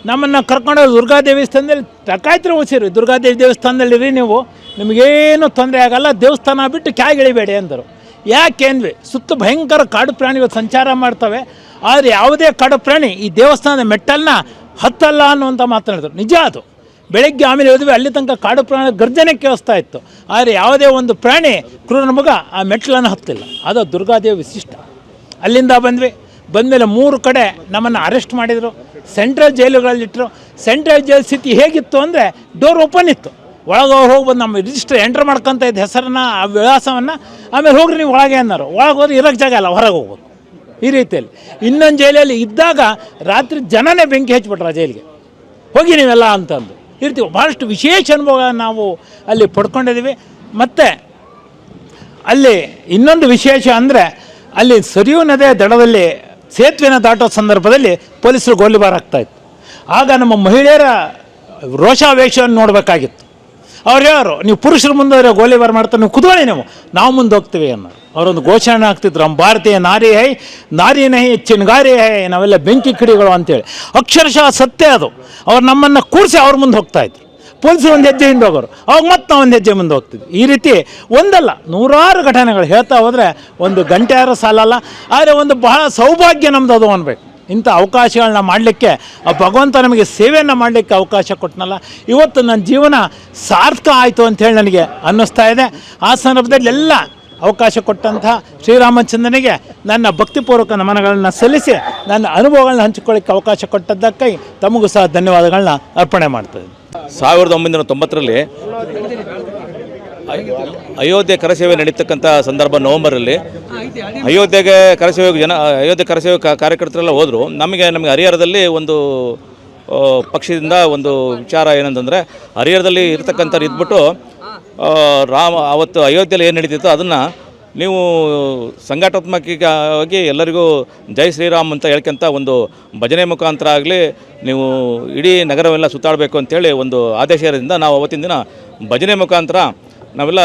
ನಮ್ಮನ್ನು ಕರ್ಕೊಂಡೋಗಿ ದುರ್ಗಾದೇವಿ ಸ್ಥಾನದಲ್ಲಿ ಟಕಾಯ್ತು ಉಳಿಸಿರು. ದುರ್ಗಾದೇವಿ ದೇವಸ್ಥಾನದಲ್ಲಿರಿ ನೀವು, ನಿಮಗೇನು ತೊಂದರೆ ಆಗಲ್ಲ, ದೇವಸ್ಥಾನ ಬಿಟ್ಟು ಕೆಳಗಿಳಿಬೇಡಿ ಅಂದರು. ಯಾಕೆ ಅಂದ್ವಿ, ಸುತ್ತ ಭಯಂಕರ ಕಾಡು ಪ್ರಾಣಿಗಳು ಸಂಚಾರ ಮಾಡ್ತವೆ, ಆದರೆ ಯಾವುದೇ ಕಾಡು ಪ್ರಾಣಿ ಈ ದೇವಸ್ಥಾನದ ಮೆಟ್ಟಲನ್ನ ಹತ್ತಲ್ಲ ಅನ್ನುವಂಥ ಮಾತನಾಡಿದ್ರು. ನಿಜ ಅದು. ಬೆಳಗ್ಗೆ ಆಮೇಲೆ ಹೋದ್ವಿ, ಅಲ್ಲಿ ತನಕ ಕಾಡು ಪ್ರಾಣಿ ಗರ್ಜನೆ ಕೇಳಿಸ್ತಾ ಇತ್ತು, ಆದರೆ ಯಾವುದೇ ಒಂದು ಪ್ರಾಣಿ ಕ್ರೂರ ಮಗ ಆ ಮೆಟ್ಟಲನ್ನು ಹತ್ತಿಲ್ಲ. ಅದು ದುರ್ಗಾದೇವಿ ವಿಶಿಷ್ಟ. ಅಲ್ಲಿಂದ ಬಂದಮೇಲೆ 3 ಕಡೆ ನಮ್ಮನ್ನು ಅರೆಸ್ಟ್ ಮಾಡಿದರು, ಸೆಂಟ್ರಲ್ ಜೈಲುಗಳಲ್ಲಿಟ್ಟರು. ಸೆಂಟ್ರಲ್ ಜೈಲ್ ಸ್ಥಿತಿ ಹೇಗಿತ್ತು ಅಂದರೆ ಡೋರ್ ಓಪನ್ ಇತ್ತು, ಒಳಗೆ ಅವ್ರು ಹೋಗ್ಬೋದು, ನಮ್ಮ ರಿಜಿಸ್ಟರ್ ಎಂಟ್ರ್ ಮಾಡ್ಕೊತ ಇದ್ದ ಹೆಸರನ್ನು, ಆ ವಿಳಾಸವನ್ನು. ಆಮೇಲೆ ಹೋಗ್ರಿ ನೀವು ಒಳಗೆ ಅన్నారు, ಒಳಗೆ ಹೋದ್ರೆ ಇರೋಕ್ಕೆ ಜಾಗ ಇಲ್ಲ, ಹೊರಗೆ ಹೋಗ್ಬೋದು. ಈ ರೀತಿಯಲ್ಲಿ ಇನ್ನೊಂದು ಜೈಲಲ್ಲಿ ಇದ್ದಾಗ ರಾತ್ರಿ ಜನನೇ ಬೆಂಕಿ ಹಚ್ಬಿಟ್ರು ಆ ಜೈಲಿಗೆ, ಹೋಗಿ ನೀವೆಲ್ಲ ಅಂತಂದು. ಇರ್ತೀವಿ. ಭಾಳಷ್ಟು ವಿಶೇಷ ಅನುಭವ ನಾವು ಅಲ್ಲಿ ಪಡ್ಕೊಂಡಿದ್ದೀವಿ. ಮತ್ತು ಅಲ್ಲಿ ಇನ್ನೊಂದು ವಿಶೇಷ ಅಂದರೆ ಅಲ್ಲಿ ಸರಿಯೂ ನದಿಯ ದಡದಲ್ಲಿ ಸೇತುವೆನ ದಾಟೋ ಸಂದರ್ಭದಲ್ಲಿ ಪೊಲೀಸರು ಗೋಲಿಬಾರ್ ಆಗ್ತಾಯಿತ್ತು. ಆಗ ನಮ್ಮ ಮಹಿಳೆಯರ ರೋಷಾವೇಶವನ್ನು ನೋಡಬೇಕಾಗಿತ್ತು. ಅವ್ರು ಯಾರು, ನೀವು ಪುರುಷರ ಮುಂದೆ ಗೋಲಿಬಾರ್ ಮಾಡ್ತಾರೆ, ನೀವು ಕುತ್ಕೊಳ್ಳಿ, ನಾವು ಮುಂದೆ ಹೋಗ್ತೀವಿ ಅನ್ನೋರು. ಅವರೊಂದು ಘೋಷಣೆ ಆಗ್ತಿದ್ರು, ನಮ್ಮ ಭಾರತೀಯ ನಾರಿ ಹೈ, ನಾರಿ ನಹಿ ಚಿನ್ಗಾರಿ ಹೈ, ನಾವೆಲ್ಲ ಬೆಂಕಿ ಕಿಡಿಗಳು ಅಂತೇಳಿ. ಅಕ್ಷರಶಃ ಸತ್ಯ ಅದು. ಅವ್ರು ನಮ್ಮನ್ನು ಕೂರಿಸಿ ಅವ್ರ ಮುಂದೆ ಹೋಗ್ತಾಯಿದ್ರು. ಪೊಲೀಸರು ಒಂದು ಹೆಜ್ಜೆ ಹಿಂದೆ ಹೋಗೋರು, ಅವಾಗ ಮತ್ತೆ ನಾವು ಒಂದು ಹೆಜ್ಜೆ ಮುಂದೆ ಹೋಗ್ತಿದ್ವಿ. ಈ ರೀತಿ ಒಂದಲ್ಲ ನೂರಾರು ಘಟನೆಗಳು ಹೇಳ್ತಾ ಹೋದರೆ ಒಂದು ಗಂಟೆ ಯಾರು ಸಾಲಲ್ಲ. ಆದರೆ ಒಂದು ಬಹಳ ಸೌಭಾಗ್ಯ ನಮ್ಮದು ಅದು ಅನ್ಬೇಕು. ಇಂಥ ಅವಕಾಶಗಳನ್ನ ಮಾಡಲಿಕ್ಕೆ ಆ ಭಗವಂತ ನಮಗೆ ಸೇವೆಯನ್ನು ಮಾಡಲಿಕ್ಕೆ ಅವಕಾಶ ಕೊಟ್ಟನಲ್ಲ, ಇವತ್ತು ನನ್ನ ಜೀವನ ಸಾರ್ಥಕ ಆಯಿತು ಅಂಥೇಳಿ ನನಗೆ ಅನ್ನಿಸ್ತಾ ಇದೆ. ಆ ಸಂದರ್ಭದಲ್ಲಿ ಎಲ್ಲ ಅವಕಾಶ ಕೊಟ್ಟಂಥ ಶ್ರೀರಾಮಚಂದ್ರನಿಗೆ ನನ್ನ ಭಕ್ತಿಪೂರ್ವಕ ನಮನಗಳನ್ನು ಸಲ್ಲಿಸಿ ನನ್ನ ಅನುಭವಗಳನ್ನ ಹಂಚಿಕೊಳ್ಳಿಕ್ಕೆ ಅವಕಾಶ ಕೊಟ್ಟದ್ದಕ್ಕೆ ತಮಗೂ ಸಹ ಧನ್ಯವಾದಗಳನ್ನ ಅರ್ಪಣೆ ಮಾಡ್ತೇನೆ. 1990ರಲ್ಲಿ ಅಯೋಧ್ಯೆ ಕರಸೇವೆ ನಡೀತಕ್ಕಂಥ ಸಂದರ್ಭ ನವೆಂಬರಲ್ಲಿ ಅಯೋಧ್ಯೆ ಕರಸೇವೆ ಕಾರ್ಯಕರ್ತರೆಲ್ಲ ಹೋದರು. ನಮಗೆ ಹರಿಹರದಲ್ಲಿ ಒಂದು ಪಕ್ಷದಿಂದ ಒಂದು ವಿಚಾರ ಏನಂತಂದರೆ, ಹರಿಹರದಲ್ಲಿ ಇರ್ತಕ್ಕಂಥವ್ರು ಇದ್ಬಿಟ್ಟು ರಾಮ ಅವತ್ತು ಅಯೋಧ್ಯೆಯಲ್ಲಿ ಏನು ನಡೀತಿತ್ತು ಅದನ್ನು ನೀವು ಸಂಘಟನಾತ್ಮಕವಾಗಿ ಎಲ್ಲರಿಗೂ ಜೈ ಶ್ರೀರಾಮ್ ಅಂತ ಹೇಳ್ಕೊಂತ ಒಂದು ಭಜನೆ ಮುಖಾಂತರ ಆಗಲಿ ನೀವು ಇಡೀ ನಗರವೆಲ್ಲ ಸುತ್ತಾಡಬೇಕು ಅಂತೇಳಿ ಒಂದು ಆದೇಶ ಇರೋದ್ರಿಂದ ನಾವು ಅವತ್ತಿನ ದಿನ ಭಜನೆ ಮುಖಾಂತರ ನಾವೆಲ್ಲ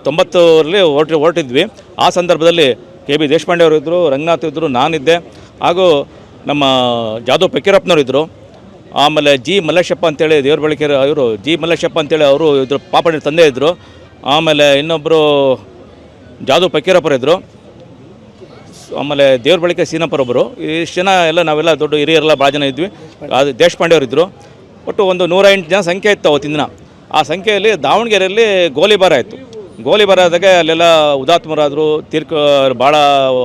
90ರಲ್ಲಿ ಹೊರಟಿದ್ವಿ. ಆ ಸಂದರ್ಭದಲ್ಲಿ ಕೆ.ಬಿ. ದೇಶಪಾಂಡೆ ಅವರು ಇದ್ದರು, ರಂಗನಾಥ್ ಇದ್ದರು, ನಾನಿದ್ದೆ, ಹಾಗೂ ನಮ್ಮ ಜಾದವ್ ಫಕೀರಪ್ಪನವರು ಇದ್ದರು. ಆಮೇಲೆ ಜಿ ಮಲ್ಲೇಶಪ್ಪ ಅಂತೇಳಿ ದೇವ್ರ ಬಳಿಕೆರೆ ಇವರು ಜಿ ಮಲ್ಲೇಶಪ್ಪ ಅಂತೇಳಿ ಅವರು ಇದ್ರ ಪಾಪಣ್ಣ ತಂದೆ ಇದ್ದರು. ಆಮೇಲೆ ಇನ್ನೊಬ್ಬರು ಜಾದವ್ ಫಕೀರಪ್ಪರು ಇದ್ದರು. ಆಮೇಲೆ ದೇವ್ರ ಬಳಿಕೆ ಸೀನಪ್ಪರೊಬ್ಬರು. ಇಷ್ಟು ಜನ ಎಲ್ಲ ನಾವೆಲ್ಲ ದೊಡ್ಡ ಹಿರಿಯರೆಲ್ಲ ಭಾಳ ಜನ ಇದ್ವಿ. ಅದು ದೇಶಪಾಂಡೆ ಅವರು ಇದ್ದರು. ಒಟ್ಟು ಒಂದು 108 ಜನ ಸಂಖ್ಯೆ ಇತ್ತು ಅವತ್ತಿನ ದಿನ. ಆ ಸಂಖ್ಯೆಯಲ್ಲಿ ದಾವಣಗೆರೆಯಲ್ಲಿ ಗೋಲಿಬಾರ್ ಆಯಿತು. ಗೋಲಿಬಾರ್ ಆದಾಗ ಅಲ್ಲೆಲ್ಲ ಹುತಾತ್ಮರಾದರು, ಭಾಳ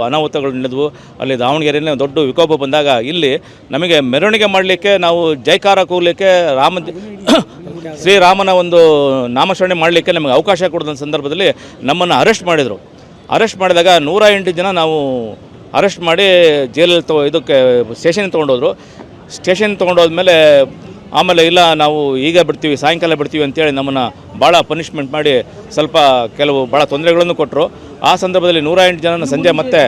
ಅನಾಹುತಗಳು ನಡೆದವು. ಅಲ್ಲಿ ದಾವಣಗೆರೆಯಲ್ಲಿ ದೊಡ್ಡ ವಿಕೋಪ ಬಂದಾಗ ಇಲ್ಲಿ ನಮಗೆ ಮೆರವಣಿಗೆ ಮಾಡಲಿಕ್ಕೆ, ನಾವು ಜೈಕಾರ ಕೂಗಲಿಕ್ಕೆ, ಶ್ರೀರಾಮನ ಒಂದು ನಾಮಸ್ಮರಣೆ ಮಾಡಲಿಕ್ಕೆ ನಮಗೆ ಅವಕಾಶ ಕೊಡಿದ ಸಂದರ್ಭದಲ್ಲಿ ನಮ್ಮನ್ನು ಅರೆಸ್ಟ್ ಮಾಡಿದರು. ಅರೆಸ್ಟ್ ಮಾಡಿದಾಗ 108 ಜನ ನಾವು ಅರೆಸ್ಟ್ ಮಾಡಿ ಜೈಲಲ್ಲಿ ಇದಕ್ಕೆ ಸ್ಟೇಷನ್ಗೆ ತೊಗೊಂಡೋದ್ರು. ಸ್ಟೇಷನ್ ತೊಗೊಂಡೋದ್ಮೇಲೆ ಆಮೇಲೆ ಇಲ್ಲ ನಾವು ಈಗ ಬಿಡ್ತೀವಿ, ಸಾಯಂಕಾಲ ಬಿಡ್ತೀವಿ ಅಂತೇಳಿ ನಮ್ಮನ್ನು ಭಾಳ ಪನಿಷ್ಮೆಂಟ್ ಮಾಡಿ ಸ್ವಲ್ಪ ಕೆಲವು ಭಾಳ ತೊಂದರೆಗಳನ್ನು ಕೊಟ್ಟರು. ಆ ಸಂದರ್ಭದಲ್ಲಿ 108 ಜನ ಸಂಜೆ ಮತ್ತೆ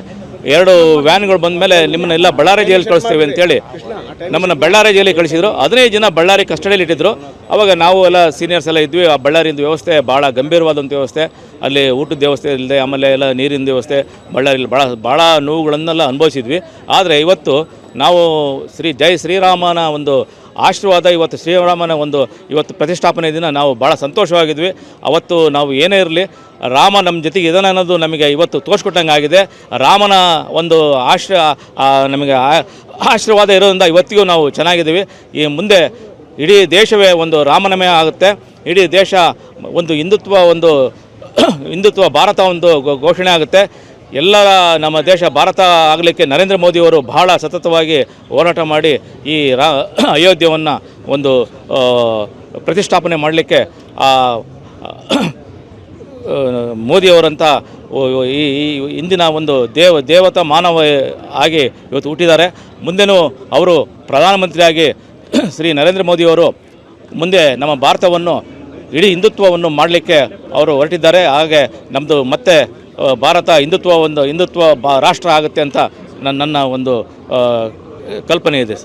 2 ವ್ಯಾನ್ಗಳು ಬಂದ ಮೇಲೆ ನಿಮ್ಮನ್ನೆಲ್ಲ ಬಳ್ಳಾರಿ ಜೈಲಿಗೆ ಕಳಿಸ್ತೀವಿ ಅಂತೇಳಿ ನಮ್ಮನ್ನು ಬಳ್ಳಾರಿ ಜೈಲಿಗೆ ಕಳಿಸಿದ್ರು. 15 ಜನ ಬಳ್ಳಾರಿ ಕಸ್ಟಡಿಯಲ್ಲಿ ಇಟ್ಟಿದ್ರು. ಆವಾಗ ನಾವು ಎಲ್ಲ ಸೀನಿಯರ್ಸ್ ಎಲ್ಲ ಇದ್ವಿ. ಆ ಬಳ್ಳಾರಿಯಿಂದ ವ್ಯವಸ್ಥೆ ಭಾಳ ಗಂಭೀರವಾದಂಥ ವ್ಯವಸ್ಥೆ, ಅಲ್ಲಿ ಊಟದ ವ್ಯವಸ್ಥೆ ಇಲ್ಲದೆ, ಆಮೇಲೆ ಎಲ್ಲ ನೀರಿನ ವ್ಯವಸ್ಥೆ, ಬಳ್ಳಾರಿಯಲ್ಲಿ ಭಾಳ ನೋವುಗಳನ್ನೆಲ್ಲ ಅನುಭವಿಸಿದ್ವಿ. ಆದರೆ ಇವತ್ತು ನಾವು ಜೈ ಶ್ರೀರಾಮನ ಒಂದು ಆಶೀರ್ವಾದ, ಇವತ್ತು ಶ್ರೀರಾಮನ ಒಂದು ಇವತ್ತು ಪ್ರತಿಷ್ಠಾಪನೆ ದಿನ ನಾವು ಭಾಳ ಸಂತೋಷವಾಗಿದ್ವಿ. ಅವತ್ತು ನಾವು ಏನೇ ಇರಲಿ ರಾಮ ನಮ್ಮ ಜೊತೆಗೆ ಇದ್ದಾನೆ ಅನ್ನೋದು ನಮಗೆ ಇವತ್ತು ತೋರಿಸ್ಕೊಟ್ಟಂಗೆ ಆಗಿದೆ. ರಾಮನ ಒಂದು ನಮಗೆ ಆಶೀರ್ವಾದ ಇರೋದ್ರಿಂದ ಇವತ್ತಿಗೂ ನಾವು ಚೆನ್ನಾಗಿದ್ದೀವಿ. ಈ ಮುಂದೆ ಇಡೀ ದೇಶವೇ ಒಂದು ರಾಮನಮಯ ಆಗುತ್ತೆ. ಇಡೀ ದೇಶ ಒಂದು ಹಿಂದುತ್ವ ಭಾರತ ಒಂದು ಘೋಷಣೆ ಆಗುತ್ತೆ. ಎಲ್ಲ ನಮ್ಮ ದೇಶ ಭಾರತ ಆಗಲಿಕ್ಕೆ ನರೇಂದ್ರ ಮೋದಿಯವರು ಬಹಳ ಸತತವಾಗಿ ಹೋರಾಟ ಮಾಡಿ ಈ ಅಯೋಧ್ಯೆಯನ್ನು ಒಂದು ಪ್ರತಿಷ್ಠಾಪನೆ ಮಾಡಲಿಕ್ಕೆ ಮೋದಿಯವರಂಥ ಈ ಇಂದಿನ ಒಂದು ದೇವತಾ ಮಾನವ ಆಗಿ ಇವತ್ತು ಹುಟ್ಟಿದ್ದಾರೆ. ಮುಂದೆನೂ ಅವರು ಪ್ರಧಾನಮಂತ್ರಿಯಾಗಿ ಶ್ರೀ ನರೇಂದ್ರ ಮೋದಿಯವರು ಮುಂದೆ ನಮ್ಮ ಭಾರತವನ್ನು ಇಡೀ ಹಿಂದುತ್ವವನ್ನು ಮಾಡಲಿಕ್ಕೆ ಅವರು ಹೊರಟಿದ್ದಾರೆ. ಹಾಗೆ ನಮ್ಮದು ಮತ್ತೆ ಭಾರತ ಹಿಂದುತ್ವ ರಾಷ್ಟ್ರ ಆಗುತ್ತೆ ಅಂತ ನನ್ನ ಒಂದು ಕಲ್ಪನೆ ಇದೆ.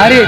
ಭಾರಿ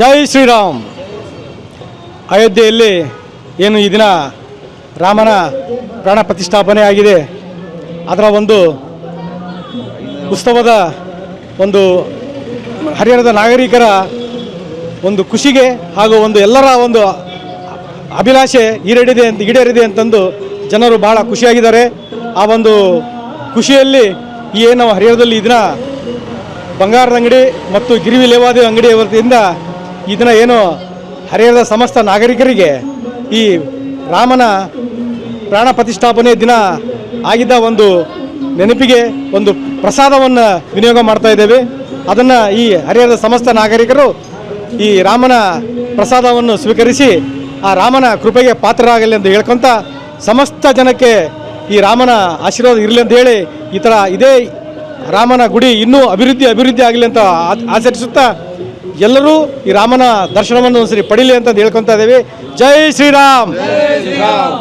ಜೈ ಶ್ರೀರಾಮ್. ಅಯೋಧ್ಯೆಯಲ್ಲಿ ಏನು ಈ ದಿನ ರಾಮನ ಪ್ರಾಣ ಪ್ರತಿಷ್ಠಾಪನೆ ಆಗಿದೆ, ಅದರ ಒಂದು ಉತ್ಸವದ ಒಂದು ಹರಿಯಾಣದ ನಾಗರಿಕರ ಒಂದು ಖುಷಿಗೆ ಹಾಗೂ ಒಂದು ಎಲ್ಲರ ಒಂದು ಅಭಿಲಾಷೆ ಈಡೇರಿದೆ ಅಂತಂದು ಜನರು ಭಾಳ ಖುಷಿಯಾಗಿದ್ದಾರೆ. ಆ ಒಂದು ಖುಷಿಯಲ್ಲಿ ಏನು ಹರಿಯಾಣದಲ್ಲಿ ಈ ದಿನ ಬಂಗಾರದ ಅಂಗಡಿ ಮತ್ತು ಗಿರಿವಿ ಲೇವಾದೇವಿ ಅಂಗಡಿಯ ವತಿಯಿಂದ ಈ ದಿನ ಏನು ಹರಿಯಾಣದ ಸಮಸ್ತ ನಾಗರಿಕರಿಗೆ ಈ ರಾಮನ ಪ್ರಾಣ ಪ್ರತಿಷ್ಠಾಪನೆ ದಿನ ಆಗಿದ್ದ ಒಂದು ನೆನಪಿಗೆ ಒಂದು ಪ್ರಸಾದವನ್ನು ವಿನಿಯೋಗ ಮಾಡ್ತಾ ಇದ್ದೇವೆ. ಅದನ್ನು ಈ ಹರಿಯಾಣದ ಸಮಸ್ತ ನಾಗರಿಕರು ಈ ರಾಮನ ಪ್ರಸಾದವನ್ನು ಸ್ವೀಕರಿಸಿ ಆ ರಾಮನ ಕೃಪೆಗೆ ಪಾತ್ರರಾಗಲಿ ಎಂದು ಹೇಳ್ಕೊತ ಸಮಸ್ತ ಜನಕ್ಕೆ ಈ ರಾಮನ ಆಶೀರ್ವಾದ ಇರಲಿ ಅಂತ ಹೇಳಿ ಈ ಥರ ಇದೇ ರಾಮನ ಗುಡಿ ಇನ್ನೂ ಅಭಿವೃದ್ಧಿ ಆಗಲಿ ಅಂತ ಆಚರಿಸುತ್ತಾ ಎಲ್ಲರೂ ಈ ರಾಮನ ದರ್ಶನವನ್ನು ಒಂದ್ಸರಿ ಪಡೀಲಿ ಅಂತ ಹೇಳ್ಕೊತಾ ಇದ್ದೇವೆ. ಜೈ ಶ್ರೀರಾಮ್,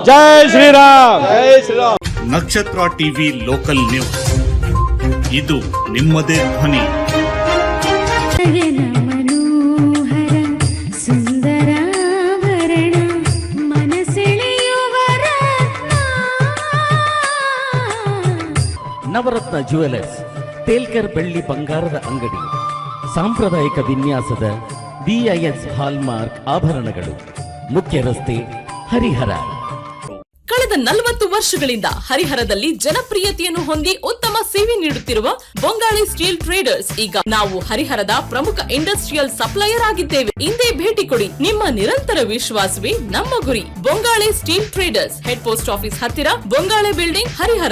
ಜೈ ಶ್ರೀರಾಮ್, ಜೈ ಶ್ರೀರಾಮ್. ನಕ್ಷತ್ರ ಟಿವಿ ಲೋಕಲ್ ನ್ಯೂಸ್, ಇದು ನಿಮ್ಮದೇ ಧ್ವನಿ. ನವರತ್ನ ಜ್ಯುವೆಲರ್ಸ್, ತೇಲ್ಕರ್ ಬೆಳ್ಳಿ ಬಂಗಾರದ ಅಂಗಡಿ, ಸಾಂಪ್ರದಾಯಿಕ ವಿನ್ಯಾಸದ BIS ಹಾಲ್ಮಾರ್ಕ್ ಆಭರಣಗಳು, ಮುಖ್ಯ ರಸ್ತೆ, ಹರಿಹರ. ಕಳೆದ 40 ವರ್ಷಗಳಿಂದ ಹರಿಹರದಲ್ಲಿ ಜನಪ್ರಿಯತೆಯನ್ನು ಹೊಂದಿ ಉತ್ತಮ ಸೇವೆ ನೀಡುತ್ತಿರುವ ಬೊಂಗಾಳಿ ಸ್ಟೀಲ್ ಟ್ರೇಡರ್ಸ್ ಈಗ ನಾವು ಹರಿಹರದ ಪ್ರಮುಖ ಇಂಡಸ್ಟ್ರಿಯಲ್ ಸಪ್ಲೈಯರ್ ಆಗಿದ್ದೇವೆ. ಇಂದೇ ಭೇಟಿ ಕೊಡಿ. ನಿಮ್ಮ ನಿರಂತರ ವಿಶ್ವಾಸವೇ ನಮ್ಮ ಗುರಿ. Bongali steel traders, head post office ಹತ್ತಿರ, ಬೊಂಗಾಳೆ ಬಿಲ್ಡಿಂಗ್, ಹರಿಹರ.